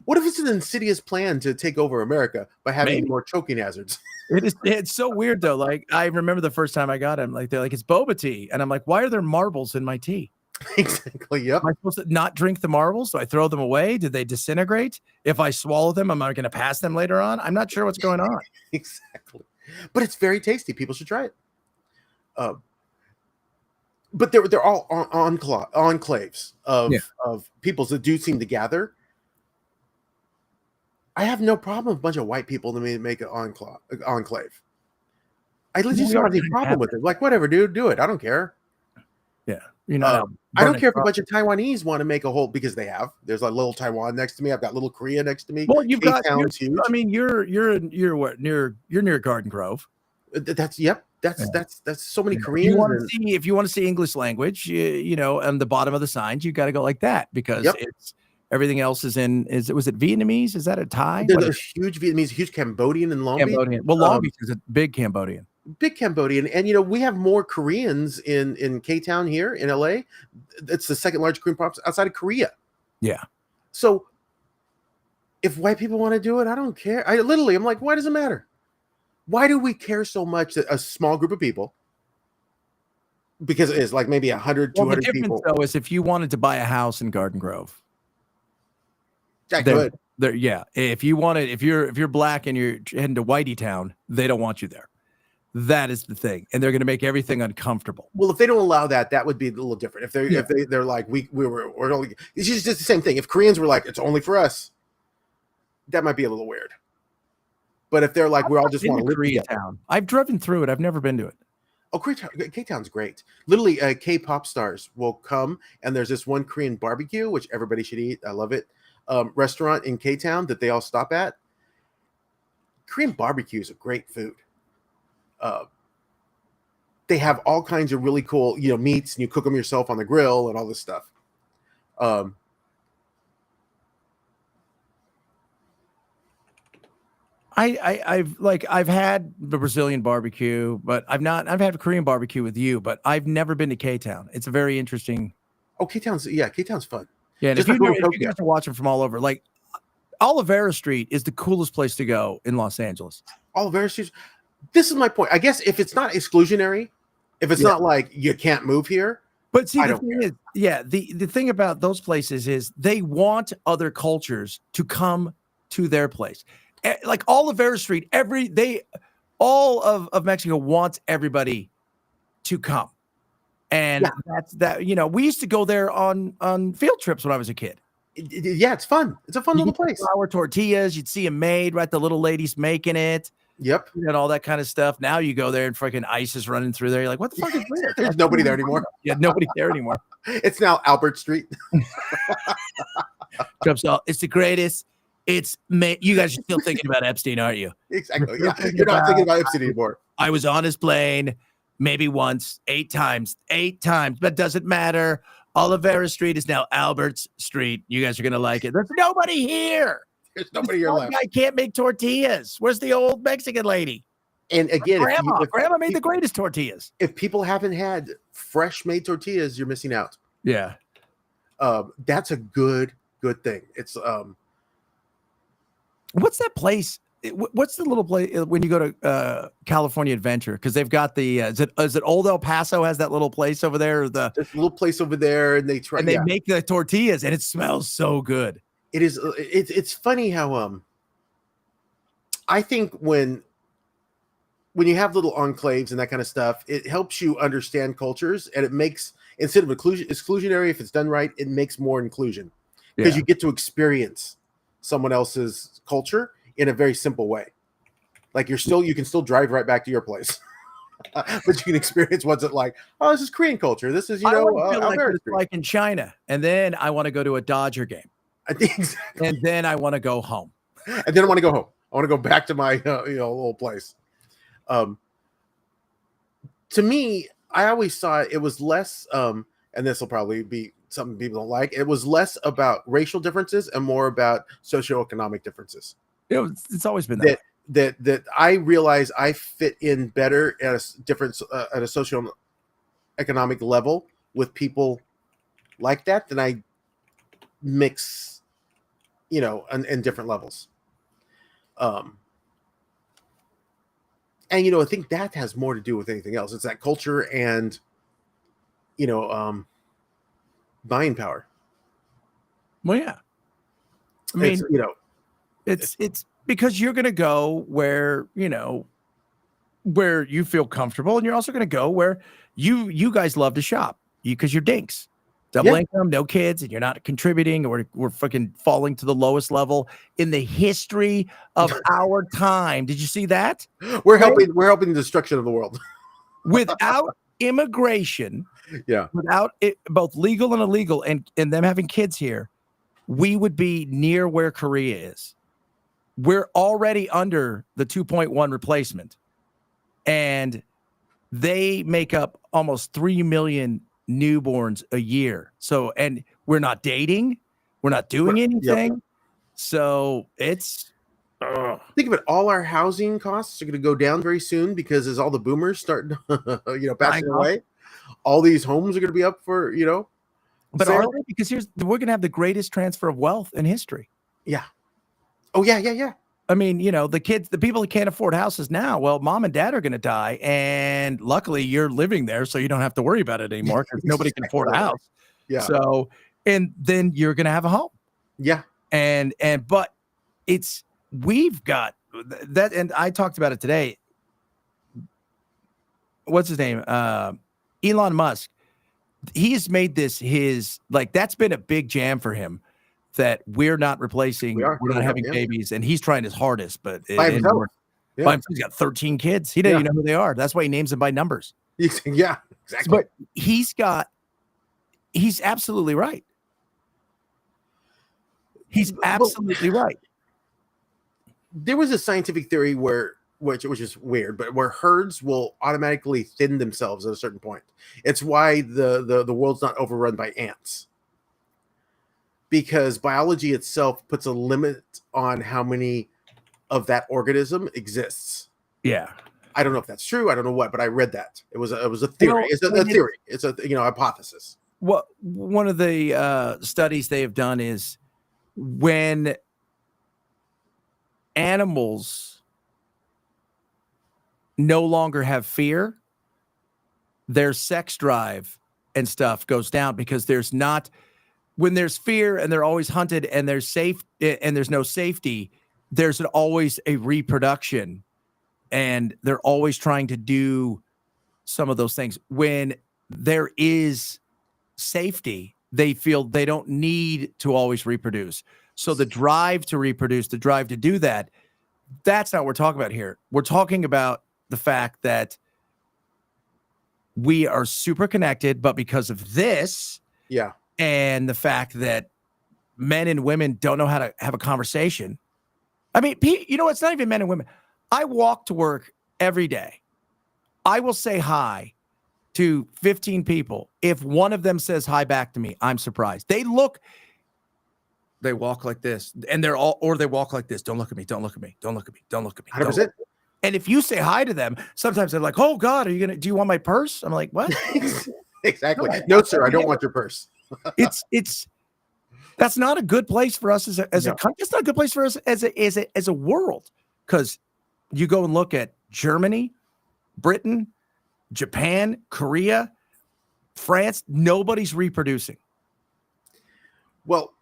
[SPEAKER 2] What if it's an insidious plan to take over America by having more choking hazards?
[SPEAKER 1] It's so weird though. Like, I remember the first time I got them, like they're like, it's boba tea. And I'm like, why are there marbles in my tea?
[SPEAKER 2] Exactly. Yep.
[SPEAKER 1] Am I supposed to not drink the marbles? Do I throw them away? Did they disintegrate? If I swallow them, am I going to pass them later on? I'm not sure what's going on.
[SPEAKER 2] Exactly. but it's very tasty. People should try it. But they're all enclaves
[SPEAKER 1] Yeah.
[SPEAKER 2] of peoples that do seem to gather. I have no problem with a bunch of white people to make an enclave. I just
[SPEAKER 1] We
[SPEAKER 2] don't
[SPEAKER 1] are
[SPEAKER 2] have any
[SPEAKER 1] kind of
[SPEAKER 2] problem with it. Like, whatever, dude, do it. I don't care.
[SPEAKER 1] Yeah. You're not out
[SPEAKER 2] I don't
[SPEAKER 1] burning
[SPEAKER 2] care if a bunch
[SPEAKER 1] crosses.
[SPEAKER 2] of Taiwanese want to make a whole, because they have. There's like little Taiwan next to me. I've got little Korea next to me.
[SPEAKER 1] Well, you've got.
[SPEAKER 2] K-Town's huge.
[SPEAKER 1] I mean, you're what you're near Garden Grove.
[SPEAKER 2] That's yep. That's so many
[SPEAKER 1] Yeah.
[SPEAKER 2] Koreans.
[SPEAKER 1] If you want to see English language, you know, on the bottom of the signs, you got to go like that because
[SPEAKER 2] Yep.
[SPEAKER 1] it's everything else was it Vietnamese? Is that a Thai?
[SPEAKER 2] There's a huge Vietnamese, huge Cambodian in Long Beach.
[SPEAKER 1] Cambodian. Well, Long Beach is a big Cambodian.
[SPEAKER 2] Big Cambodian, and you know we have more Koreans in K-Town here in LA. It's the second largest Korean population outside of Korea.
[SPEAKER 1] Yeah.
[SPEAKER 2] So if white people want to do it, I don't care. I'm like, why does it matter? Why do we care so much that a small group of people? Because it is like maybe 100, 200
[SPEAKER 1] the difference,
[SPEAKER 2] people.
[SPEAKER 1] though, is if you wanted to buy a house in Garden Grove,
[SPEAKER 2] That could.
[SPEAKER 1] Yeah. If you're black and you're heading to Whitey Town, they don't want you there. That is the thing, and they're going to make everything uncomfortable.
[SPEAKER 2] Well, if they don't allow that, that would be a little different. If they're like we're only, it's just the same thing. If Koreans were like it's only for us, that might be a little weird. But if they're like we're all just want to live
[SPEAKER 1] Koreatown, I've driven through it. I've never been to it.
[SPEAKER 2] Oh, K-Town's great. Literally, K-pop stars will come, and there's this one Korean barbecue which everybody should eat. I love it. Restaurant in K-Town that they all stop at. Korean barbecues are great food. They have all kinds of really cool, meats, and you cook them yourself on the grill and all this stuff.
[SPEAKER 1] I've had the Brazilian barbecue, but I've had a Korean barbecue with you, but I've never been to K-Town. It's a very interesting.
[SPEAKER 2] Oh, K-Town's fun.
[SPEAKER 1] Yeah, and if you guys are watching from all over, like Olivera Street is the coolest place to go in Los Angeles.
[SPEAKER 2] Olivera Street. This is my point. I guess if it's not exclusionary, if it's not like you can't move here.
[SPEAKER 1] But see, the thing is, the thing about those places is they want other cultures to come to their place. Like Olivera Street, all of Mexico wants everybody to come. And that's that, we used to go there on field trips when I was a kid.
[SPEAKER 2] Yeah, it's fun. It's a fun little place.
[SPEAKER 1] Flour tortillas, you'd see them made, right? The little ladies making it.
[SPEAKER 2] Yep.
[SPEAKER 1] And all that kind of stuff. Now you go there and freaking ice is running through there. You're like, what the fuck is this?
[SPEAKER 2] There's nobody there anymore.
[SPEAKER 1] Yeah, nobody there anymore.
[SPEAKER 2] It's now Albert Street.
[SPEAKER 1] It's the greatest. You guys are still thinking about Epstein, aren't you?
[SPEAKER 2] Exactly. Yeah. You're not thinking about Epstein anymore.
[SPEAKER 1] I was on his plane maybe once, 8 times, but doesn't matter. Olivera Street is now Albert's Street. You guys are going to like it. There's nobody here.
[SPEAKER 2] There's nobody here left.
[SPEAKER 1] I can't make tortillas. Where's the old Mexican lady?
[SPEAKER 2] And again,
[SPEAKER 1] Grandma made the greatest tortillas.
[SPEAKER 2] If people haven't had fresh made tortillas, you're missing out.
[SPEAKER 1] Yeah.
[SPEAKER 2] That's a good thing. It's
[SPEAKER 1] what's that place? What's the little place when you go to California Adventure? Because they've got the is it Old El Paso has that little place over there? There's
[SPEAKER 2] a little place over there, and they
[SPEAKER 1] make the tortillas, and it smells so good.
[SPEAKER 2] It is. It's funny how I think when you have little enclaves and that kind of stuff, it helps you understand cultures, and it makes, instead of exclusionary, if it's done right, it makes more inclusion because you get to experience someone else's culture in a very simple way. Like you can still drive right back to your place, but you can experience what's it like. Oh, this is Korean culture. This is
[SPEAKER 1] like in China, and then I want to go to a Dodger game.
[SPEAKER 2] Exactly.
[SPEAKER 1] And then I want to go home.
[SPEAKER 2] And then I want to go home. I want to go back to my little place. To me, I always saw it was less, and this will probably be something people don't like. It was less about racial differences and more about socioeconomic differences.
[SPEAKER 1] It's always been
[SPEAKER 2] that I realize I fit in better at a different at a socioeconomic level with people like that than I mix, in different levels. And I think that has more to do with anything else. It's that culture and buying power.
[SPEAKER 1] Well, yeah. I mean, it's because you're going to go where, where you feel comfortable, and you're also going to go where you guys love to shop because you're dinks. Double income, no kids, and you're not contributing, or we're fucking falling to the lowest level in the history of our time. Did you see that?
[SPEAKER 2] We're helping the destruction of the world.
[SPEAKER 1] Without immigration, without it, both legal and illegal, and them having kids here, we would be near where Korea is. We're already under the 2.1 replacement, and they make up almost 3 million newborns a year. So, and we're not dating, we're not doing anything. So it's
[SPEAKER 2] think of it. All our housing costs are going to go down very soon because as all the boomers start, passing away, all these homes are going to be up for,
[SPEAKER 1] But are they? Because we're going to have the greatest transfer of wealth in history.
[SPEAKER 2] Yeah. Oh yeah.
[SPEAKER 1] I mean, the people that can't afford houses now, well, mom and dad are going to die. And luckily you're living there, so you don't have to worry about it anymore because nobody can afford a house.
[SPEAKER 2] Yeah.
[SPEAKER 1] So, and then you're going to have a home.
[SPEAKER 2] Yeah.
[SPEAKER 1] But we've got that. And I talked about it today. What's his name? Elon Musk. He's made this that's been a big jam for him. That we're not replacing, we're not having babies, and he's trying his hardest, but
[SPEAKER 2] by himself.
[SPEAKER 1] He's got 13 kids. He doesn't even know who they are. That's why he names them by numbers.
[SPEAKER 2] Yeah, exactly.
[SPEAKER 1] But he's absolutely right. He's absolutely right.
[SPEAKER 2] There was a scientific theory which is weird, but where herds will automatically thin themselves at a certain point. It's why the world's not overrun by ants. Because biology itself puts a limit on how many of that organism exists.
[SPEAKER 1] Yeah.
[SPEAKER 2] I don't know if that's true. I don't know what, but I read that. It was a theory. It's a theory. It's a hypothesis.
[SPEAKER 1] What one of the studies they have done is when animals no longer have fear, their sex drive and stuff goes down because when there's fear and they're always hunted and there's safe and there's no safety, there's always a reproduction, and they're always trying to do some of those things. When there is safety, they feel they don't need to always reproduce. So the drive to reproduce, the drive to do that, that's not what we're talking about here. We're talking about the fact that we are super connected, but because of this, and the fact that men and women don't know how to have a conversation. I mean, it's not even men and women. I walk to work every day. I will say hi to 15 people. If one of them says hi back to me, I'm surprised. They walk like this, and they walk like this. Don't look at me. Don't look at me. Don't look at me. Don't look at me.
[SPEAKER 2] 100%.
[SPEAKER 1] And if you say hi to them, sometimes they're like, "Oh God, do you want my purse?" I'm like, "What?"
[SPEAKER 2] Exactly. No, sir, I don't want your purse.
[SPEAKER 1] That's not a good place for us as a country. It's not a good place for us as a world, because you go and look at Germany, Britain, Japan, Korea, France. Nobody's reproducing.
[SPEAKER 2] Well,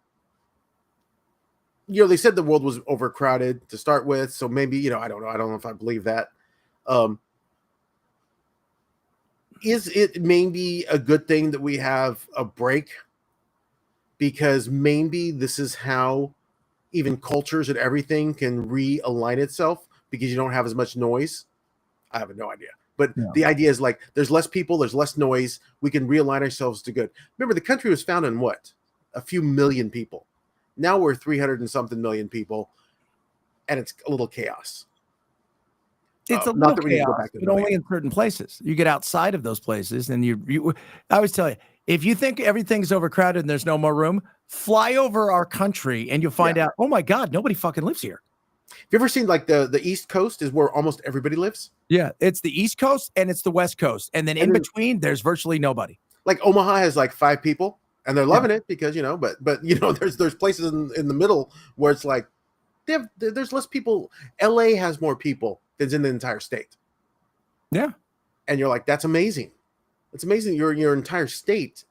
[SPEAKER 2] they said the world was overcrowded to start with, so maybe I don't know. I don't know if I believe that. Is it maybe a good thing that we have a break? Because maybe this is how even cultures and everything can realign itself, because you don't have as much noise. I have no idea. But the idea is like, there's less people, there's less noise. We can realign ourselves to good. Remember, the country was founded in what? A few million people. Now we're 300 and something million people, and it's a little chaos.
[SPEAKER 1] It's a little chaos, but only in certain places. You get outside of those places, and I always tell you, if you think everything's overcrowded and there's no more room, fly over our country and you'll find out, oh my God, nobody fucking lives here.
[SPEAKER 2] Have you ever seen like the East Coast is where almost everybody lives?
[SPEAKER 1] Yeah, it's the East Coast and it's the West Coast. And then in between, there's virtually nobody.
[SPEAKER 2] Like Omaha has like 5 people, and they're loving it because, but there's places in the middle where it's like there's less people. LA has more people than's in the entire state.
[SPEAKER 1] Yeah.
[SPEAKER 2] And you're like, that's amazing. It's amazing your entire state,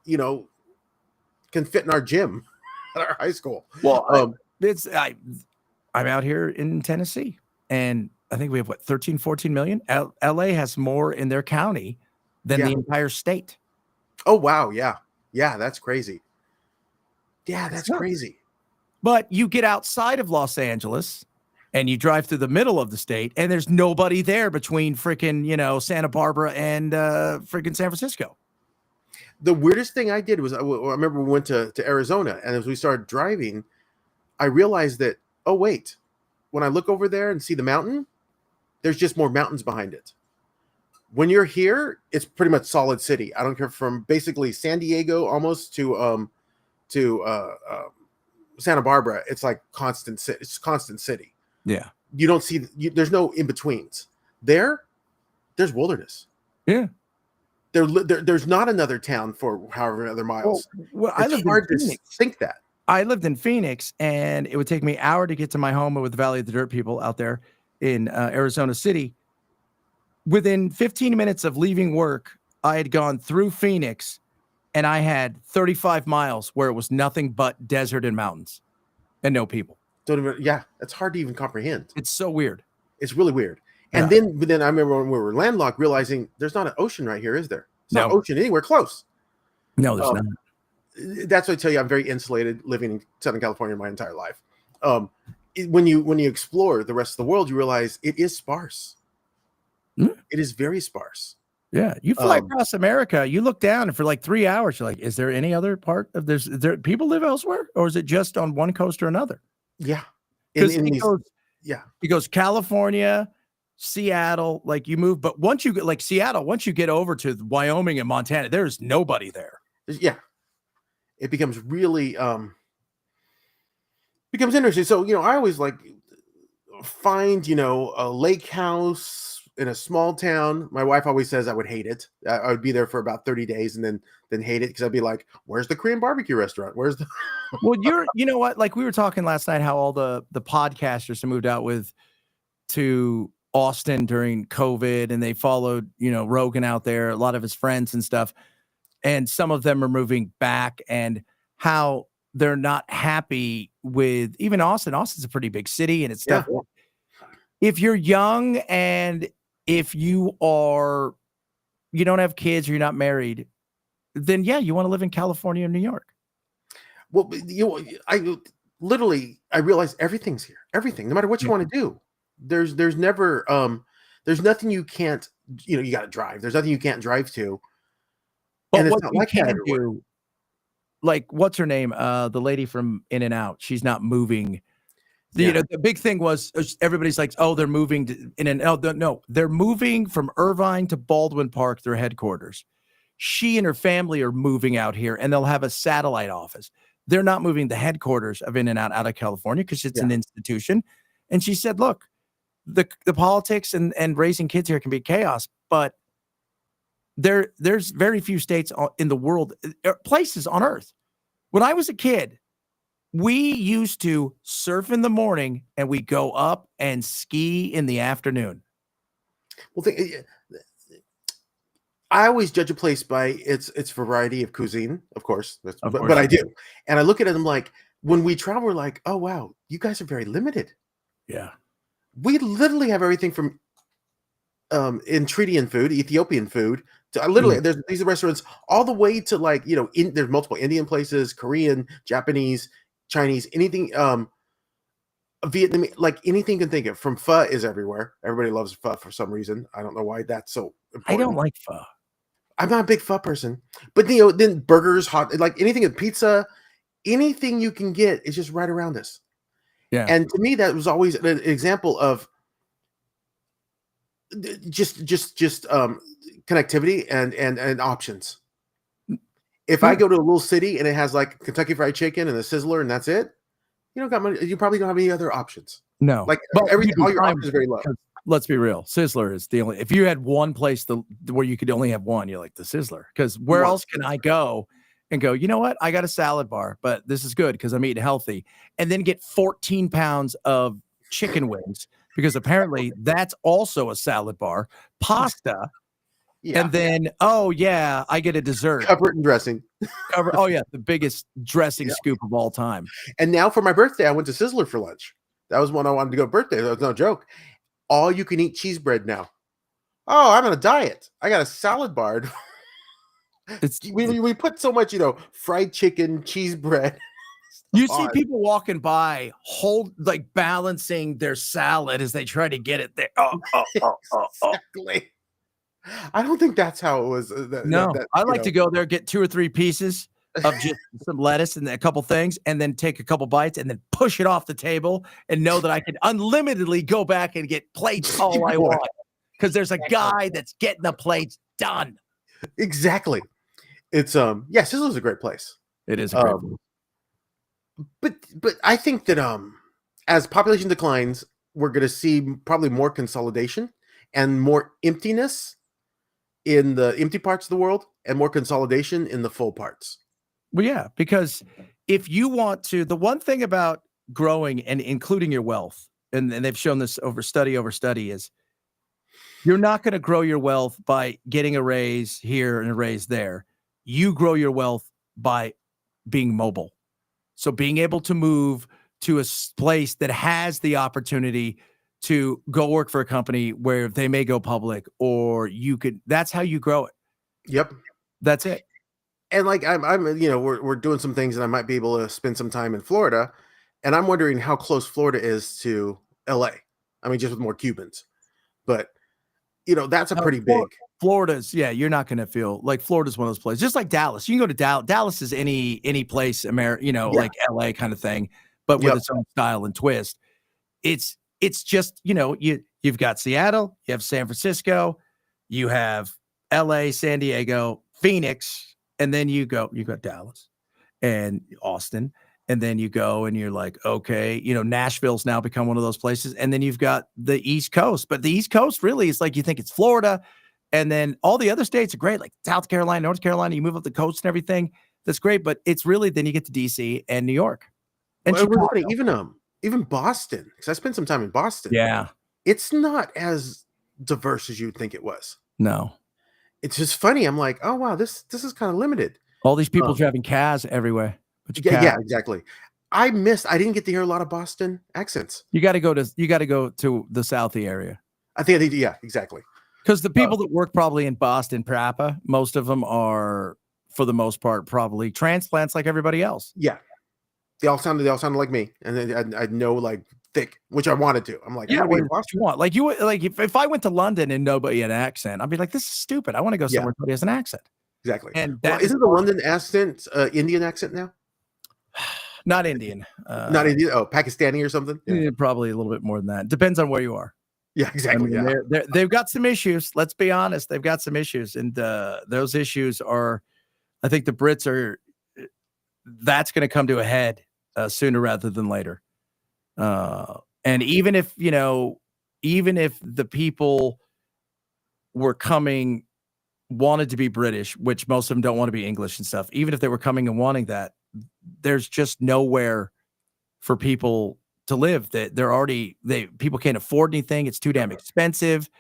[SPEAKER 2] can fit in our gym at our high school.
[SPEAKER 1] Well, I'm out here in Tennessee, and I think we have 13, 14 million. LA has more in their county than the entire state.
[SPEAKER 2] Oh, wow. Yeah. Yeah. That's crazy. Yeah. That's crazy.
[SPEAKER 1] But you get outside of Los Angeles and you drive through the middle of the state and there's nobody there between freaking, Santa Barbara and freaking San Francisco.
[SPEAKER 2] The weirdest thing I did was I remember we went to Arizona, and as we started driving, I realized that, oh, wait, when I look over there and see the mountain, there's just more mountains behind it. When you're here, it's pretty much solid city. I don't care, from basically San Diego almost to Santa Barbara. It's like constant city. It's constant city.
[SPEAKER 1] Yeah.
[SPEAKER 2] You don't see, there's no in-betweens. There's wilderness.
[SPEAKER 1] Yeah.
[SPEAKER 2] There's not another town for however other miles.
[SPEAKER 1] Well,
[SPEAKER 2] it's hard to think that.
[SPEAKER 1] I lived in Phoenix, and it would take me an hour to get to my home with the Valley of the Dirt people out there in Arizona City. Within 15 minutes of leaving work, I had gone through Phoenix, and I had 35 miles where it was nothing but desert and mountains and no people.
[SPEAKER 2] Yeah, it's hard to even comprehend.
[SPEAKER 1] It's so weird.
[SPEAKER 2] It's really weird. And then I remember when we were landlocked, realizing there's not an ocean right here, is there? It's not an ocean anywhere close.
[SPEAKER 1] No, there's not.
[SPEAKER 2] That's what I tell you. I'm very insulated living in Southern California my entire life. When you explore the rest of the world, you realize it is sparse. It is very sparse.
[SPEAKER 1] Yeah, you fly across America, you look down, and for like 3 hours, you're like, is there any other part of this? Is there people live elsewhere, or is it just on one coast or another?
[SPEAKER 2] Yeah.
[SPEAKER 1] It goes California, Seattle, like you move, but once you get like Seattle, once you get over to Wyoming and Montana, there's nobody there.
[SPEAKER 2] Yeah. It becomes really becomes interesting. So, I always like find, a lake house in a small town. My wife always says I would hate it. I would be there for about 30 days and then hate it, because I'd be like, where's the Korean barbecue restaurant? Where's the
[SPEAKER 1] Well, you know what? Like we were talking last night, how all the podcasters have moved out to Austin during COVID, and they followed, Rogan out there, a lot of his friends and stuff. And some of them are moving back, and how they're not happy with even Austin. Austin's a pretty big city, and it's stuff. Yeah. If you're young and if you don't have kids or you're not married, then you want to live in California or New York.
[SPEAKER 2] Well, I realize everything's here. Everything, no matter what you want to do. There's never there's nothing you can't, you got to drive. There's nothing you can't drive to.
[SPEAKER 1] But and it's not like that everywhere. Like, what's her name? The lady from In-N-Out. She's not moving. The big thing was everybody's like, oh, they're moving to In-N-Out. No, they're moving from Irvine to Baldwin Park, their headquarters. She and her family are moving out here, and they'll have a satellite office. They're not moving the headquarters of In-N-Out out of California because it's an institution. And she said, look, the politics and raising kids here can be chaos, but there's very few states in the world, places on earth. When I was a kid, we used to surf in the morning and we go up and ski in the afternoon.
[SPEAKER 2] Well, I always judge a place by its variety of cuisine, of course. But I do. And I look at them like, when we travel, we're like, oh, wow, you guys are very limited.
[SPEAKER 1] Yeah.
[SPEAKER 2] We literally have everything from Eritrean food, Ethiopian food, to literally there's these restaurants all the way to like, there's multiple Indian places, Korean, Japanese, Chinese, anything, Vietnamese, like anything you can think of. From pho is everywhere. Everybody loves pho for some reason. I don't know why that's so important.
[SPEAKER 1] I don't like pho.
[SPEAKER 2] I'm not a big pho person, but then burgers, hot, like anything with pizza, anything you can get is just right around us.
[SPEAKER 1] Yeah.
[SPEAKER 2] And to me, that was always an example of just connectivity and options. If I go to a little city and it has like Kentucky Fried Chicken and a Sizzler and that's it, you probably don't have any other options.
[SPEAKER 1] No,
[SPEAKER 2] like everything, all your options are very low.
[SPEAKER 1] Let's be real. Sizzler is the only. If you had one place where you could only have one, you're like the Sizzler. Because where else can I go and go, you know what? I got a salad bar, but this is good because I'm eating healthy, and then get 14 pounds of chicken wings because apparently that's also a salad bar, pasta. Yeah. And then, I get a dessert.
[SPEAKER 2] Cover it in dressing.
[SPEAKER 1] The biggest dressing scoop of all time.
[SPEAKER 2] And now for my birthday, I went to Sizzler for lunch. That was when I wanted to go birthday. That was no joke. all you can eat cheese bread now. Oh, I'm on a diet. I got a salad bar.
[SPEAKER 1] It's
[SPEAKER 2] we put so much, fried chicken, cheese bread.
[SPEAKER 1] you see people walking by, like balancing their salad as they try to get it there.
[SPEAKER 2] Exactly. I don't think that's how it was.
[SPEAKER 1] No, I like to go there, get 2 or 3 pieces of just some lettuce and a couple things, and then take a couple bites and then push it off the table and know that I can unlimitedly go back and get plates all I want because there's a guy that's getting the plates done.
[SPEAKER 2] Exactly. It's yeah, Sizzler's a great place.
[SPEAKER 1] It is a great place.
[SPEAKER 2] But I think that as population declines, we're going to see probably more consolidation and more emptiness in the empty parts of the world and more consolidation in the full parts.
[SPEAKER 1] Well, yeah, because if you want to, the one thing about growing and including your wealth, and they've shown this over study, is you're not going to grow your wealth by getting a raise here and a raise there. You grow your wealth by being mobile. So being able to move to a place that has the opportunity to go work for a company where they may go public, or that's how you grow it.
[SPEAKER 2] Yep.
[SPEAKER 1] That's it.
[SPEAKER 2] And like I'm we're doing some things and I might be able to spend some time in Florida, and I'm wondering how close Florida is to LA. I mean, just with more Cubans, but that's a pretty big.
[SPEAKER 1] Florida's, yeah, you're not going to feel like Florida's one of those places, just like Dallas. You can go to Dallas. Dallas is any place, like LA kind of thing, but with its own style and twist. It's just, you've got Seattle, you have San Francisco, you have LA, San Diego, Phoenix, and then you got Dallas and Austin. And then you go and you're like, okay, Nashville's now become one of those places. And then you've got the East Coast, but the East Coast really is like, you think it's Florida. And then all the other states are great, like South Carolina, North Carolina, you move up the coast and everything. That's great. But it's really, then you get to DC and New York. And
[SPEAKER 2] even Boston, because I spent some time in Boston.
[SPEAKER 1] Yeah.
[SPEAKER 2] It's not as diverse as you'd think it was.
[SPEAKER 1] No.
[SPEAKER 2] It's just funny. I'm like, oh wow, this is kind of limited.
[SPEAKER 1] All these people driving cabs everywhere.
[SPEAKER 2] Yeah, exactly. I didn't get to hear a lot of Boston accents.
[SPEAKER 1] You got to go to the Southie area.
[SPEAKER 2] I think yeah, exactly.
[SPEAKER 1] Because the people that work probably in Boston proper, most of them are, for the most part, probably transplants like everybody else.
[SPEAKER 2] Yeah, they all sounded like me, and then I know like thick, which I wanted to. I'm like,
[SPEAKER 1] yeah, what you want? Like if I went to London and nobody had an accent, I'd be like, this is stupid. I want to go somewhere where nobody has an accent.
[SPEAKER 2] Exactly.
[SPEAKER 1] And
[SPEAKER 2] isn't the London accent Indian accent now?
[SPEAKER 1] Not Indian.
[SPEAKER 2] Not Indian. Oh, Pakistani or something.
[SPEAKER 1] Yeah. Probably a little bit more than that. Depends on where you are.
[SPEAKER 2] Yeah, exactly.
[SPEAKER 1] I mean, they've got some issues. Let's be honest. They've got some issues, and those issues are, I think the Brits are. That's going to come to a head sooner rather than later. And even if the people wanted to be British, which most of them don't want to be English and stuff, even if they were coming and wanting that, there's just nowhere for people to live. That people can't afford anything. It's too damn expensive.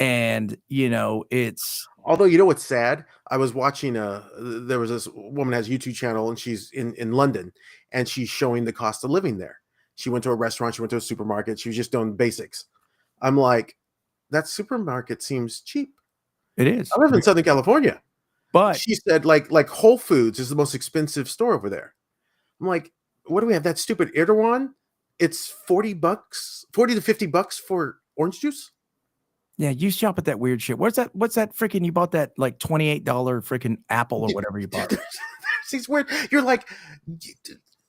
[SPEAKER 1] And it's,
[SPEAKER 2] although what's sad, I was watching there was this woman has a YouTube channel and she's in London and she's showing the cost of living there. She went to a restaurant, she went to a supermarket, she was just doing basics. I'm like, that supermarket seems cheap.
[SPEAKER 1] It is.
[SPEAKER 2] I live in Southern California.
[SPEAKER 1] But
[SPEAKER 2] she said like Whole Foods is the most expensive store over there. I'm like, what do we have? That stupid Erdogan? It's $40 to $50 for orange juice.
[SPEAKER 1] Yeah, you shop at that weird shit. What's that freaking, you bought that like $28 freaking apple or whatever you bought.
[SPEAKER 2] It's weird. You're like,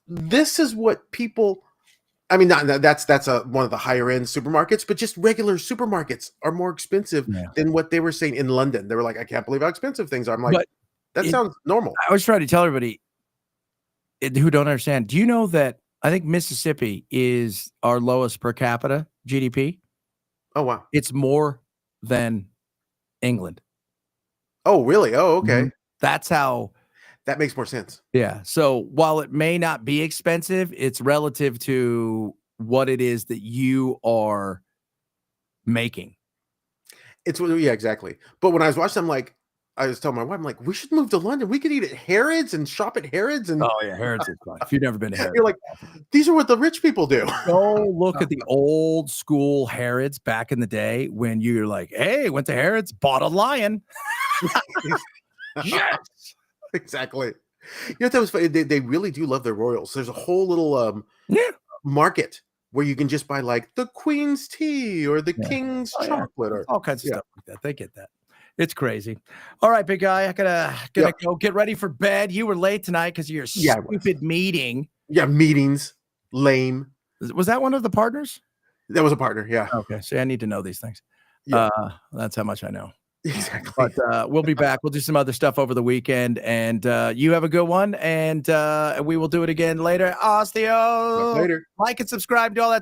[SPEAKER 2] this is what people, I mean, that's one of the higher end supermarkets, but just regular supermarkets are more expensive than what they were saying in London. They were like, I can't believe how expensive things are. I'm like, that sounds normal.
[SPEAKER 1] I was trying to tell everybody who don't understand. Do you know that I think Mississippi is our lowest per capita GDP?
[SPEAKER 2] Oh, wow.
[SPEAKER 1] It's more than England.
[SPEAKER 2] Oh, really? Oh, okay.
[SPEAKER 1] Mm-hmm. That's how.
[SPEAKER 2] That makes more sense.
[SPEAKER 1] Yeah. So while it may not be expensive, it's relative to what it is that you are making.
[SPEAKER 2] Yeah, exactly. But when I was watching, I'm like, I was telling my wife, I'm like, we should move to London. We could eat at Harrods and shop at Harrods. And
[SPEAKER 1] Oh yeah, Harrods is fun. If you've never been to Harrods,
[SPEAKER 2] you're like, these are what the rich people do.
[SPEAKER 1] go look at the old school Harrods back in the day when you're like, hey, went to Harrods, bought a lion. Yes.
[SPEAKER 2] Exactly. You know, that was funny. They really do love their royals. There's a whole little market where you can just buy like the Queen's tea or the King's chocolate or
[SPEAKER 1] all kinds of stuff like that. They get that. It's crazy. All right, big guy. I gotta go get ready for bed. You were late tonight because of your stupid meeting.
[SPEAKER 2] Yeah, meetings. Lame.
[SPEAKER 1] Was that one of the partners?
[SPEAKER 2] That was a partner. Yeah.
[SPEAKER 1] Okay. See, I need to know these things.
[SPEAKER 2] Yeah.
[SPEAKER 1] That's how much I know.
[SPEAKER 2] Exactly.
[SPEAKER 1] But we'll be back. We'll do some other stuff over the weekend, and you have a good one, and we will do it again later. Osteo.
[SPEAKER 2] Later.
[SPEAKER 1] Like and subscribe to all that.